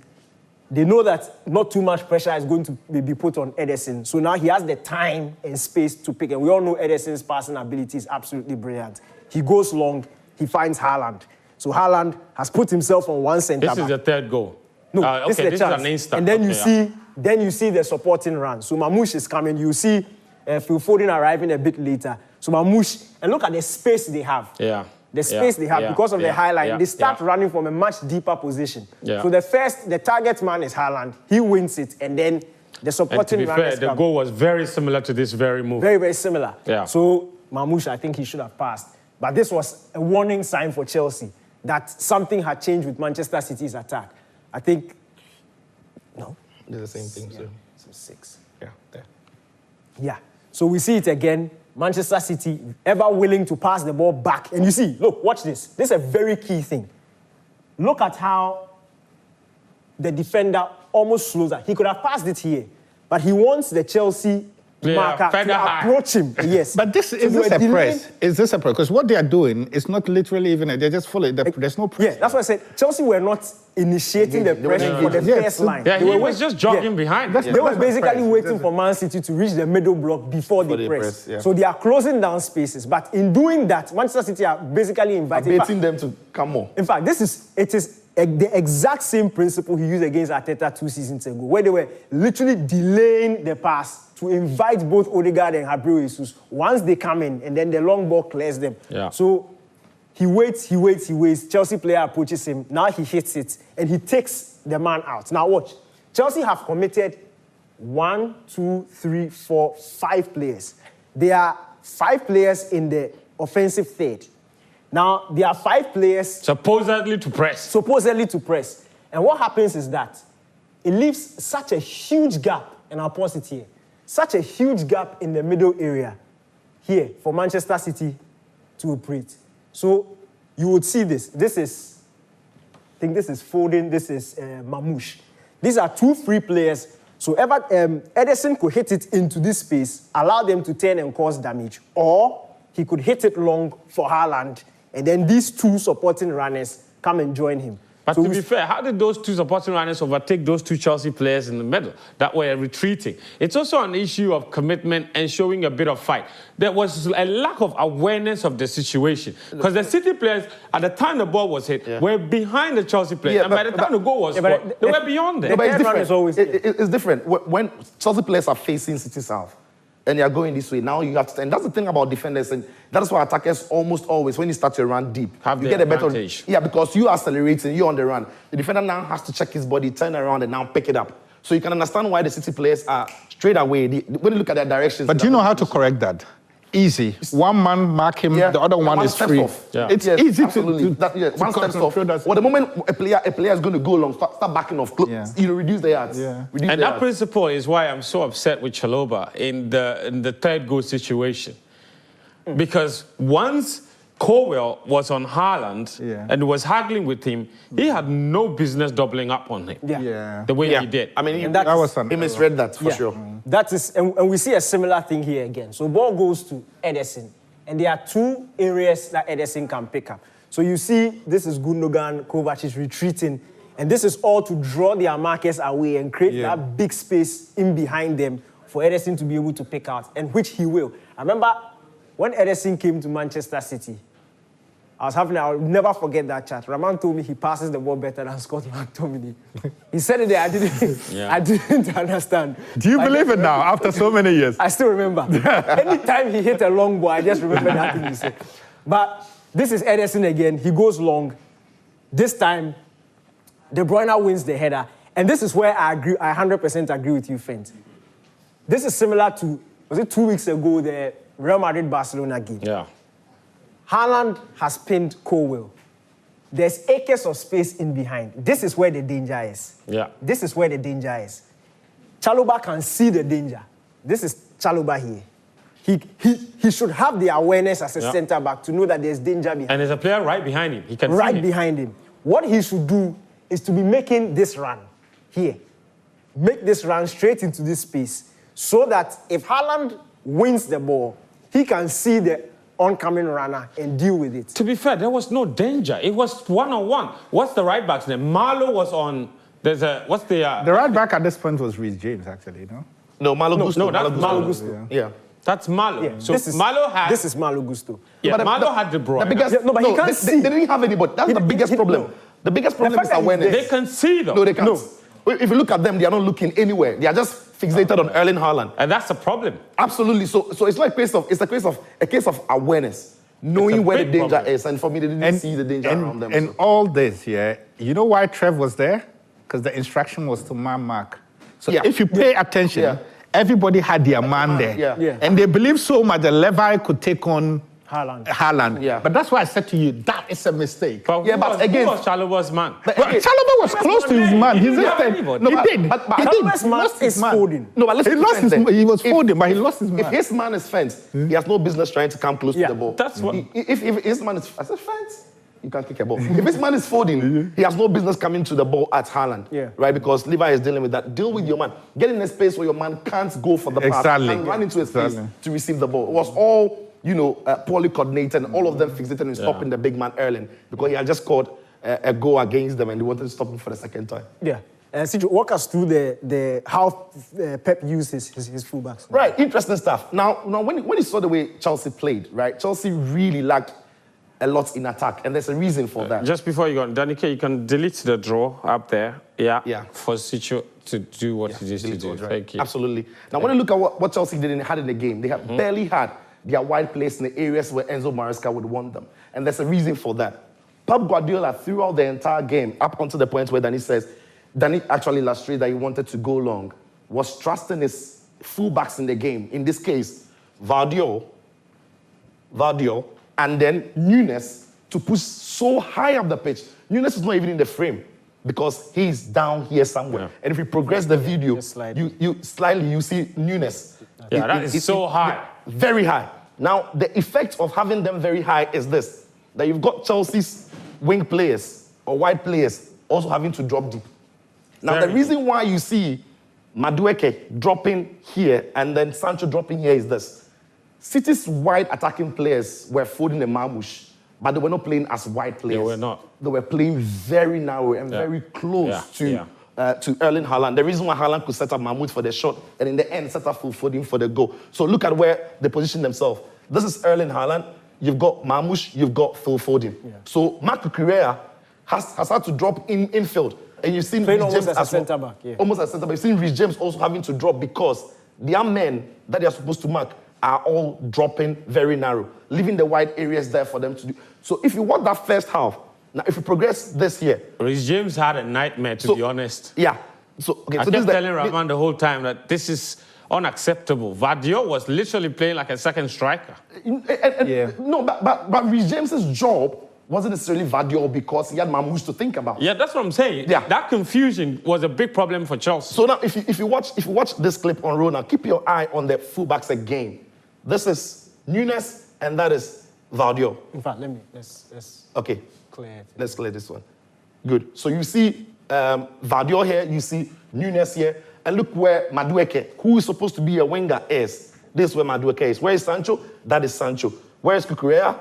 They know that not too much pressure is going to be put on Ederson. So now he has the time and space to pick. And we all know Ederson's passing ability is absolutely brilliant. He goes long, he finds Haaland. So Haaland has put himself on one centre back. This is the third goal. No, this is an instant. And then you see the supporting run. So Mamouche is coming. You see Phil Foden arriving a bit later. So Mamouche, and look at the space they have. Yeah. The space they have because of the high line. They start running from a much deeper position. Yeah. So the target man is Haaland. He wins it, and then the supporting run is the goal was very similar to this very move. Very, very similar. Yeah. So Mamouche, I think he should have passed. But this was a warning sign for Chelsea that something had changed with Manchester City's attack. I think, no. They're the same thing, too. So 6. Yeah, there. Yeah. So we see it again. Manchester City, ever willing to pass the ball back. And you see, look, watch this. This is a very key thing. Look at how the defender almost slows down. He could have passed it here, but he wants the Chelsea marker to approach him. Yes. But is this a press? Is this a press? Because what they are doing is not literally even, they're just following. There's no press. Yeah, that's what I said. Chelsea were not initiating the pressure for the first line. Yeah, he was just jogging behind. They were basically waiting for Man City to reach the middle block before they press. So they are closing down spaces. But in doing that, Manchester City are basically inviting them to come more. In fact, it is the exact same principle he used against Arteta 2 seasons ago, where they were literally delaying the pass to invite both Odegaard and Gabriel Jesus. Once they come in, and then the long ball clears them. Yeah. So he waits. Chelsea player approaches him. Now he hits it, and he takes the man out. Now watch. Chelsea have committed 1, 2, 3, 4, 5 players. There are 5 players in the offensive third. Now, there are 5 players... Supposedly to press. And what happens is that it leaves such a huge gap, and I'll pause it here, such a huge gap in the middle area here for Manchester City to operate. So you would see this. I think this is Foden, this is Mamouche. These are 2 free players. So Ederson could hit it into this space, allow them to turn and cause damage, or he could hit it long for Haaland, and then these 2 supporting runners come and join him. But to be fair, how did those two supporting runners overtake those two Chelsea players in the middle that were retreating? It's also an issue of commitment and showing a bit of fight. There was a lack of awareness of the situation because the City players, at the time the ball was hit, were behind the Chelsea players. And by the time the goal was scored, they were beyond there. No, but it's third run is always different. It's different. When Chelsea players are facing City South and they are going this way, now you have to, and that's the thing about defenders, and that's why attackers almost always, when you start to run deep, Have you the get a better, advantage. yeah, because you are accelerating, you're on the run. The defender now has to check his body, turn around, and now pick it up. So you can understand why the City players are straight away, when you look at their directions. But do you know how to correct that? Easy. One man mark him, the other one is step free. off. Yeah. It's Yes, easy absolutely. One step off. Well, the moment a player is going to go long, start backing off, reduce the yards. Yeah. Reduce And the that yards. principle is why I'm so upset with Chalobah in the third goal situation. Because once Colwell was on Haaland and was haggling with him, he had no business doubling up on him the way he did. I mean, that was an he misread that for sure. That is, and we see a similar thing here again. So ball goes to Ederson, and there are two areas that Ederson can pick up. So you see, this is Gundogan, Kovac is retreating, and this is all to draw their markers away and create that big space in behind them for Ederson to be able to pick out, and which he will. I remember when Ederson came to Manchester City, I'll never forget that chat. Rahman told me he passes the ball better than Scott McTominay. He said it there, I didn't understand. Do you believe it now, after so many years? I still remember. Anytime he hit a long ball, I just remember that thing he said. But this is Ederson again. He goes long. This time, De Bruyne wins the header. And this is where I 100% agree with you, friends. This is similar to, was it 2 weeks ago, the Real Madrid-Barcelona game? Yeah. Haaland has pinned Colwell. There's acres of space in behind. This is where the danger is. Yeah. This is where the danger is. Chalobah can see the danger. This is Chalobah here. He should have the awareness as a centre back to know that there's danger behind. And there's a player right behind him. He can see Right him. behind him. What he should do is to be making this run here. Make this run straight into this space so that if Haaland wins the ball, he can see the oncoming runner and deal with it. To be fair, there was no danger. It was one-on-one. What's the right back's name? Marlow was on. What's the right back at this point was Reece James, actually, no? No, Malo Gusto. no, that's Malo Gusto. Yeah. That's Marlow. Yeah, So this is, Marlow had. This is Malo Gusto. Yeah, But Marlow had De Bruyne. The biggest, but he can't see. They didn't have anybody. That's the biggest problem. no. The biggest problem fact is that he's awareness. They can see though. No, they can't. If you look at them, they are not looking anywhere. They are just fixated on Erling Haaland. And that's a problem. Absolutely. So it's like a case of awareness, knowing where the big danger problem. is, and for me, they didn't see the danger around them. And so. all this, you know why Trev was there? Because the instruction was to man mark. So if you pay attention, everybody had their man there. Yeah. And they believed so much that Levi could take on Haaland. Yeah. But that's why I said to you, that is a mistake. But Yeah, but again- who was Chalobah's man? But Well, again- Chalobah was close to his man. He He didn't have resisted. anybody. No, No, he did. but He did. Chalobah's He man lost his is man. Foden. No, but listen He to lost the his. thing. He was If- Foden, but he lost his If man. his man is fenced, he has no business trying to come close to the ball. That's what- If his man is, I said fence, you can't kick a ball. If his man is folding, he has no business coming to the ball at Haaland. Yeah. Right? Because Levi is dealing with that. Deal with your man. Get in a space where your man can't go for the pass. Exactly. Can't run into a space Exactly. to receive the ball. It was all, poorly coordinated, and all of them fixated on stopping the big man Erling because he had just scored a goal against them and they wanted to stop him for the second time. Yeah. And Sijo, walk us through the how Pep used his fullbacks. Right, interesting stuff. Now when you saw the way Chelsea played, right, Chelsea really lacked a lot in attack, and there's a reason for that. Just before you go, Danike, you can delete the draw up there. Yeah. For Sicho to do what he needs to do. Right. Thank you. Absolutely. Now, when you look at what Chelsea had in the game, they had barely had their wide place in the areas where Enzo Maresca would want them. And there's a reason for that. Pep Guardiola, throughout the entire game, up until the point where Danny actually illustrated that he wanted to go long, was trusting his fullbacks in the game. In this case, Vardio, and then Nunes to push so high up the pitch. Nunes is not even in the frame because he's down here somewhere. Yeah. And if you progress the video, Just slide. you see Nunes. Yeah, that is so high. Very high. Now, the effect of having them very high is this, that you've got Chelsea's wing players or wide players also having to drop deep. Now, the reason why you see Madueke dropping here and then Sancho dropping here is this. City's wide attacking players were Foden and Marmoush, but they were not playing as wide players. They were not. They were playing very narrow and very close to Erling Haaland. The reason why Haaland could set up Mahmoud for the shot and in the end set up Phil Foden for the goal. So look at where they position themselves. This is Erling Haaland. You've got Mamouche, you've got Phil Foden. Yeah. So Marco Correa has had to drop infield. And you've seen almost as a centre back. Yeah. Almost as a centre back. You've seen Reece James also having to drop because the men that they are supposed to mark are all dropping very narrow, leaving the wide areas there for them to do. So if you want that first half, now if you progress this year. Reece James had a nightmare, to be honest. Yeah. So, okay, I kept telling Rahman the whole time that this is unacceptable. Vardio was literally playing like a second striker. No, but Reece James's job wasn't necessarily Vardio because he had Mamouche to think about. Yeah, that's what I'm saying. Yeah. That confusion was a big problem for Chelsea. So now, if you watch this clip on Rona, keep your eye on the fullbacks again. This is Nunes and that is Vardio. In fact, let's clear it. Let's clear this one. Good. So you see Vardio here, you see Nunes here, and look where Madueke, who is supposed to be a winger, is. This is where Madueke is. Where is Sancho? That is Sancho. Where is Cucurella?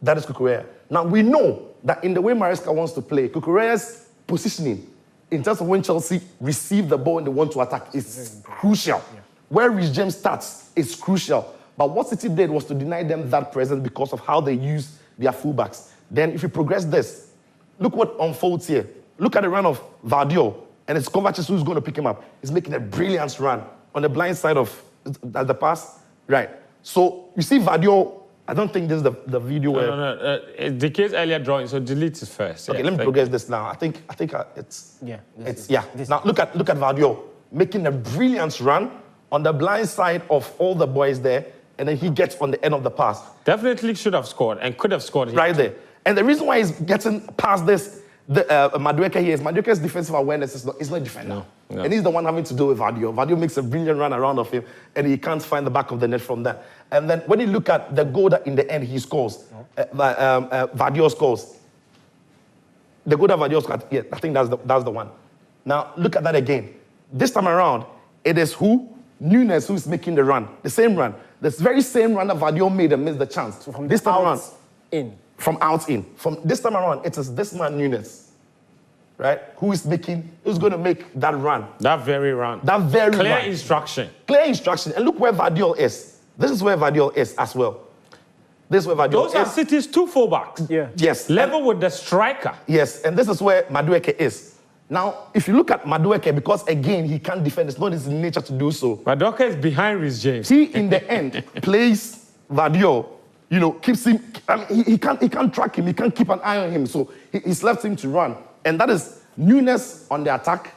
That is Cucurella. Now, we know that in the way Maresca wants to play, Cucurella's positioning, in terms of when Chelsea receive the ball and they want to attack, is crucial. Yeah. Where Reece James starts is crucial. But what City did was to deny them that presence because of how they use their fullbacks. Then if you progress this, look what unfolds here. Look at the run of Vardio, and it's Kovacic who's going to pick him up. He's making a brilliant run on the blind side of the pass. Right. So you see Vardio. I don't think this is the video where... No. The case earlier drawing, so delete it first. Okay, let me progress this now. I think it's... Now, look at Vardio making a brilliant run on the blind side of all the boys there, and then he gets on the end of the pass. Definitely should have scored and could have scored. Right there. And the reason why he's getting past this, Madueke here is Madueke's defensive awareness is not defender. No. And he's the one having to do with Vardio. Vardio makes a brilliant run around of him, and he can't find the back of the net from that. And then when you look at the goal that in the end he scores, Vardio scores. The goal that Vardio scores, yeah, I think that's the one. Now, look at that again. This time around, it is who? Nunes who's making the run. The same run. This very same run that Vardio made and missed the chance. So from this time around, in. From out in. From this time around, it is this man Nunes, right? Who's going to make that run. That very run. Clear instruction. Clear instruction. And look where Vardio is. This is where Vardio is as well. This is where Vardio is. Those are City's two fullbacks. Yeah. Yes. Level with the striker. Yes, and this is where Madueke is. Now, if you look at Madueke, because again, he can't defend, it's not his nature to do so. Madueke is behind Reece James. He, in the end, plays Vardio, keeps him, he can't track him, he can't keep an eye on him, so he's left him to run. And that is Nunes on the attack,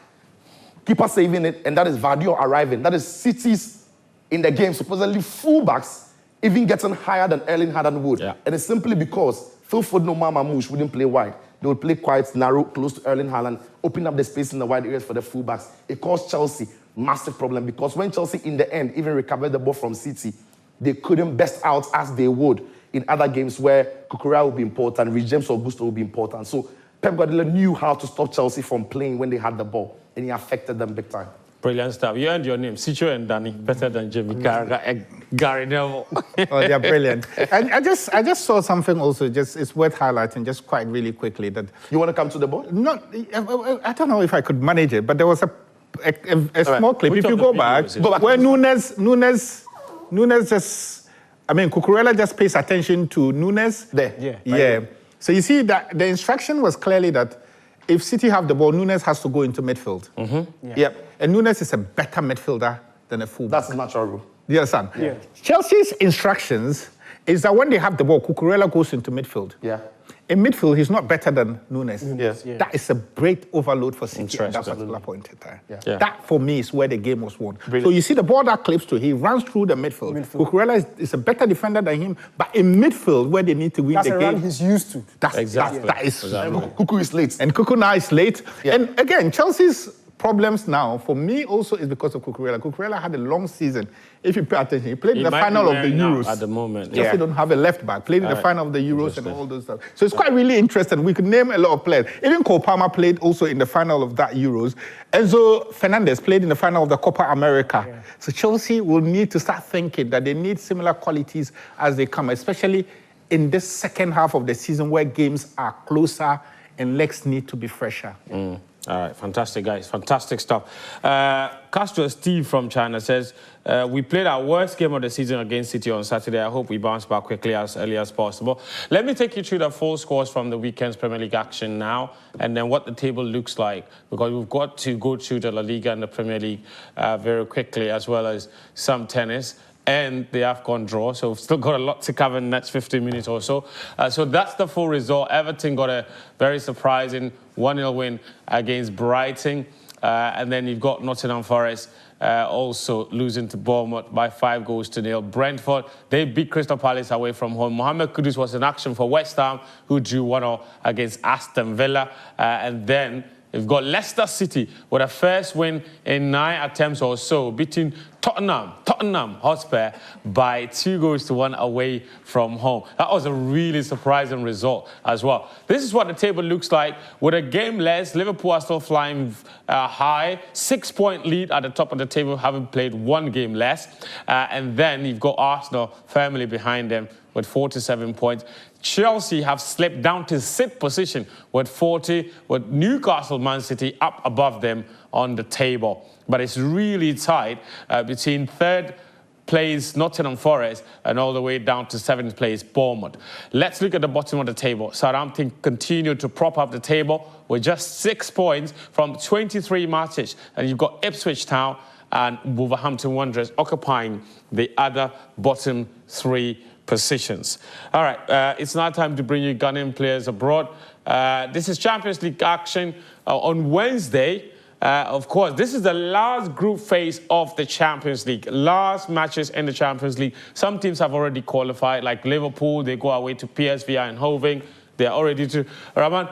keeper saving it, and that is Vardio arriving. That is City's, in the game, supposedly fullbacks, even getting higher than Erling Haaland would. Yeah. And it's simply because Phil Foden or Mamouche wouldn't play wide. They would play quite narrow, close to Erling Haaland, open up the space in the wide areas for the fullbacks. It caused Chelsea massive problem because when Chelsea, in the end, even recovered the ball from City, they couldn't best out as they would in other games where Cucurella would be important, Reece James or Augusto would be important. So Pep Guardiola knew how to stop Chelsea from playing when they had the ball, and he affected them big time. Brilliant stuff. You earned your name, Sicho and Danny, better than Jamie Carragher and Gary Neville. Oh, they're brilliant. And I just saw something also, it's worth highlighting just quite really quickly. That you want to come to the ball? No, I don't know if I could manage it, but there was a small clip. Which if you go back, where Nunes just, Cucurella just pays attention to Nunes. There. Yeah. So you see that the instruction was clearly that if City have the ball, Nunes has to go into midfield. Mm-hmm. Yeah. Yep. And Nunes is a better midfielder than a fullback. That's a natural rule. Do you understand? Yeah. Chelsea's instructions is that when they have the ball, Cucurella goes into midfield. Yeah. In midfield, he's not better than Nunes. Yes. Yeah. That is a great overload for City at that particular point in time. Yeah. Yeah. That, for me, is where the game was won. Brilliant. So you see the ball that clips to, he runs through the midfield. Cucurella is a better defender than him, but in midfield, where they need to win the game. That's a run he's used to. That is. Cuckoo is late. And Cuckoo now is late. Yeah. And again, Chelsea's problems now, for me, also is because of Cucurella. Cucurella had a long season. If you pay attention, he played in the final of the Euros. At the moment. Chelsea don't have a left back. Played in the final of the Euros and all those stuff. So it's quite really interesting. We could name a lot of players. Even Cole Palmer played also in the final of that Euros. Enzo Fernandez played in the final of the Copa America. Yeah. So Chelsea will need to start thinking that they need similar qualities as they come, especially in this second half of the season where games are closer and legs need to be fresher. All right, fantastic, guys. Fantastic stuff. Castro Steve from China says, we played our worst game of the season against City on Saturday. I hope we bounce back quickly as early as possible. Let me take you through the full scores from the weekend's Premier League action now, and then what the table looks like, because we've got to go through the La Liga and the Premier League very quickly, as well as some tennis and the AFCON draw. So we've still got a lot to cover in the next 15 minutes or so. So that's the full result. Everton got a very surprising 1-0 win against Brighton. And then you've got Nottingham Forest also losing to Bournemouth by 5-0. Brentford, they beat Crystal Palace away from home. Mohamed Kudus was in action for West Ham, who drew 1-0 against Aston Villa. And then you've got Leicester City with a first win in 9 attempts or so, beating Tottenham Hotspur by 2-1 away from home. That was a really surprising result as well. This is what the table looks like. With a game less, Liverpool are still flying high. 6-point lead at the top of the table, having played 1 game less. And then you've got Arsenal firmly behind them with 47 points. Chelsea have slipped down to 6th position with 40, with Newcastle, Man City up above them on the table. But it's really tight between 3rd place Nottingham Forest and all the way down to 7th place Bournemouth. Let's look at the bottom of the table. Southampton continue to prop up the table with just 6 points from 23 matches. And you've got Ipswich Town and Wolverhampton Wanderers occupying the other bottom 3 positions. All right, it's now time to bring you Ghanaian players abroad. This is Champions League action on Wednesday. Of course, this is the last group phase of the Champions League. Last matches in the Champions League. Some teams have already qualified, like Liverpool. They go away to PSV Eindhoven. They're already to... Rahman,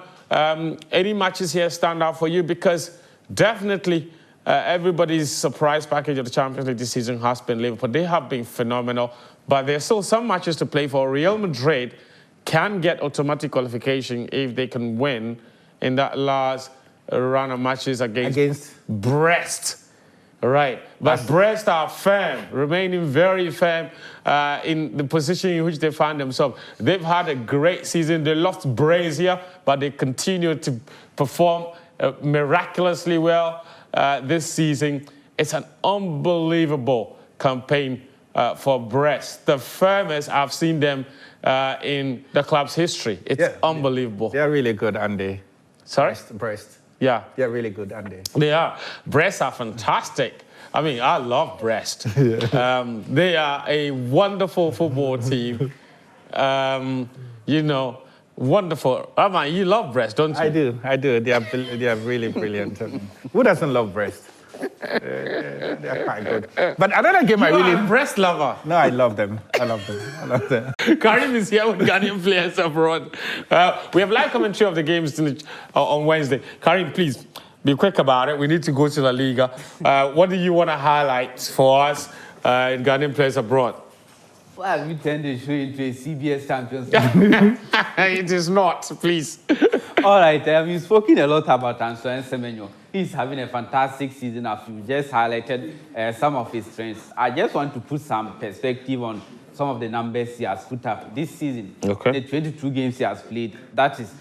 any matches here stand out for you? Because definitely everybody's surprise package of the Champions League this season has been Liverpool. They have been phenomenal. But there's still some matches to play for. Real Madrid can get automatic qualification if they can win in that last round of matches against Brest. Right. But Brest are firm, remaining very firm in the position in which they find themselves. They've had a great season. They lost Brazil, but they continue to perform miraculously well this season. It's an unbelievable campaign for Brest, the firmest I've seen them in the club's history. It's unbelievable. They're really good, Andy. Sorry? Brest. Yeah. They're really good, Andy. They are. Brest are fantastic. I mean, I love Brest. They are a wonderful football team. You know, wonderful. Rahman, you love Brest, don't you? I do. They are really brilliant. Who doesn't love Brest? They're quite good. But another game you are a Brest lover. No, I love them. I love them. Karim is here with Ghanaian players abroad. We have live commentary of the games on Wednesday. Karim, please be quick about it. We need to go to La Liga. What do you want to highlight for us in Ghanaian players abroad? Well, you tend to show into a CBS Champions League. It is not, please. All right, you've spoken a lot about Antoine Semenyo. He's having a fantastic season, as you just highlighted some of his strengths. I just want to put some perspective on some of the numbers he has put up this season. Okay. The 22 games he has played, that is,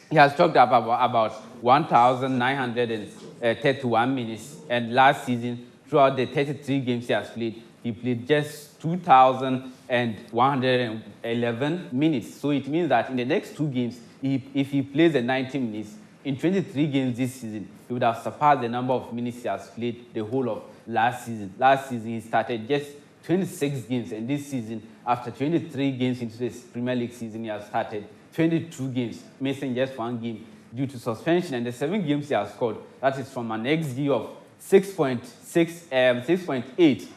he has talked about 1,931 minutes. And last season, throughout the 33 games he has played, he played just 2,111 minutes. So it means that in the next 2 games, if he plays the 90 minutes, in 23 games this season, he would have surpassed the number of minutes he has played the whole of last season. Last season, he started just 26 games, and this season, after 23 games into this Premier League season, he has started 22 games, missing just 1 game due to suspension. And the 7 games he has scored, that is from an XG of 6.8.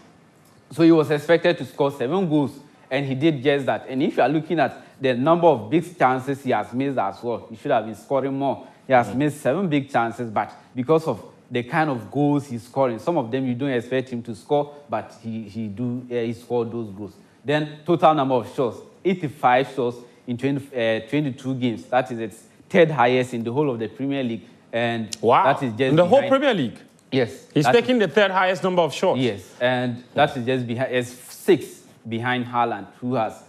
So he was expected to score 7 goals, and he did just that. And if you are looking at the number of big chances he has missed as well, he should have been scoring more. He has missed 7 big chances, but because of the kind of goals he's scoring, some of them you don't expect him to score, but he scored those goals. Then total number of shots, 85 shots in 22 games. That is its 3rd highest in the whole of the Premier League. And wow. That is just in the whole Premier League? Yes. He's taking the 3rd highest number of shots? Yes, and that is just behind, is 6 behind Haaland, who has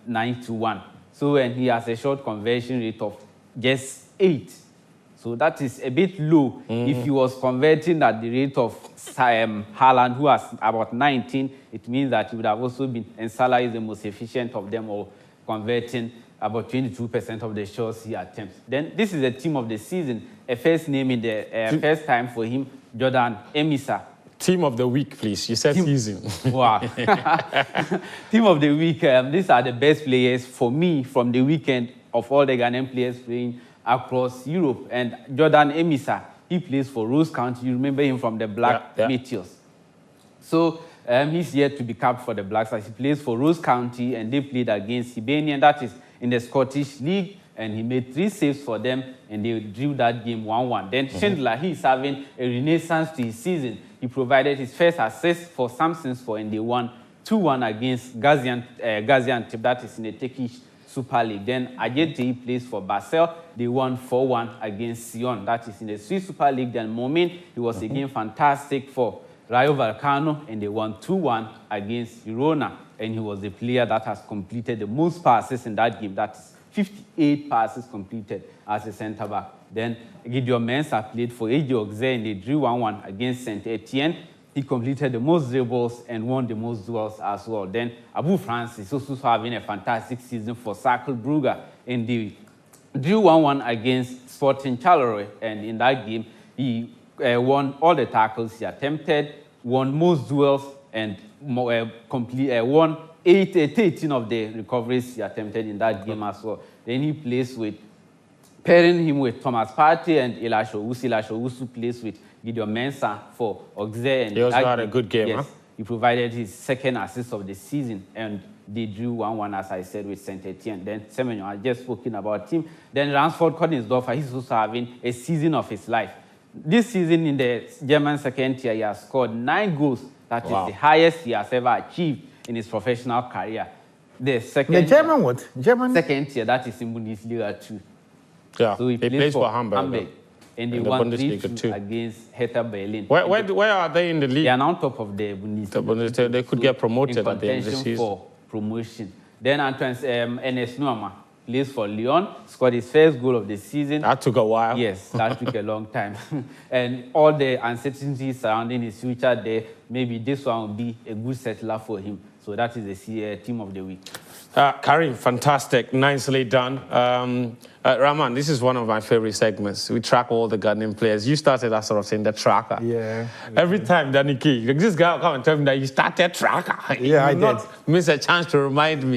91. So, and he has a shot conversion rate of just 8. So that is a bit low. If he was converting at the rate of Haaland, who has about 19, it means that he would have also been, and Salah is the most efficient of them all, converting about 22% of the shots he attempts. Then this is the team of the season. A first name in the first time for him, Jordan Emisa. Team of the week, please. You said season. Wow. Team of the week. These are the best players for me from the weekend of all the Ghanaian players playing across Europe. And Jordan Emisa, he plays for Rose County. You remember him from the Black Meteors. So he's yet to be capped for the Blacks as he plays for Rose County, and they played against Hibernian, that is in the Scottish League, and he made 3 saves for them, and they drew that game 1-1. Then Schindler, he is having a renaissance to his season. He provided his first assist for Samsonspor, and they won 2-1 against Gaziantep, that is in the Turkish Super League. Then Ajete plays for Basel. They won 4-1 against Sion, that is in the Swiss Super League. Then Momin, he was again fantastic for Rayo Vallecano, and they won 2-1 against Girona, and he was the player that has completed the most passes in that game. That's 58 passes completed as a centre-back. Then Gideon Mensah played for AG Auxerre, and they drew 1-1 against Saint Etienne. He completed the most dribbles and won the most duels as well. Then Abu Francis also having a fantastic season for Cercle Brugge, and they drew 1-1 against Sporting Charleroi, and in that game, he won all the tackles he attempted, won most duels, and won 18 of the recoveries he attempted in that game as well. Then he plays with, pairing him with Thomas Partey and Elisha Owusu. Elisha Owusu plays with Gideon Mensah for Auxerre. And he also had a good game, yes, huh? He provided his second assist of the season, and they drew 1-1, as I said, with Saint Etienne. Then Semenyo, I just spoken about him. Then Ransford Kottninsdorfer, he's also having a season of his life. This season in the German second tier, he has scored 9 goals. That is the highest he has ever achieved in his professional career. The German what? German? Second tier, that is in Bundesliga 2. Yeah, So he plays for Hamburg. And they in the won Bundesliga 3-2 too. against Hertha Berlin. Where are they in the league? They are now top of the Bundesliga. They could get promoted in at the end of the contention season. for promotion. Then Antoine Enes Nuama plays for Lyon, scored his first goal of the season. That took a while. Yes, that took a long time. And all the uncertainties surrounding his future there, maybe this one will be a good settler for him. So that is the team of the week. Karim, fantastic. Nicely done. Rahman, this is one of my favorite segments. We track all the Ghanaian players. You started that sort of saying the tracker. Yeah. Every time, Danny Key, this guy will come and tell me that you started tracker. Yeah, I did. Not miss a chance to remind me.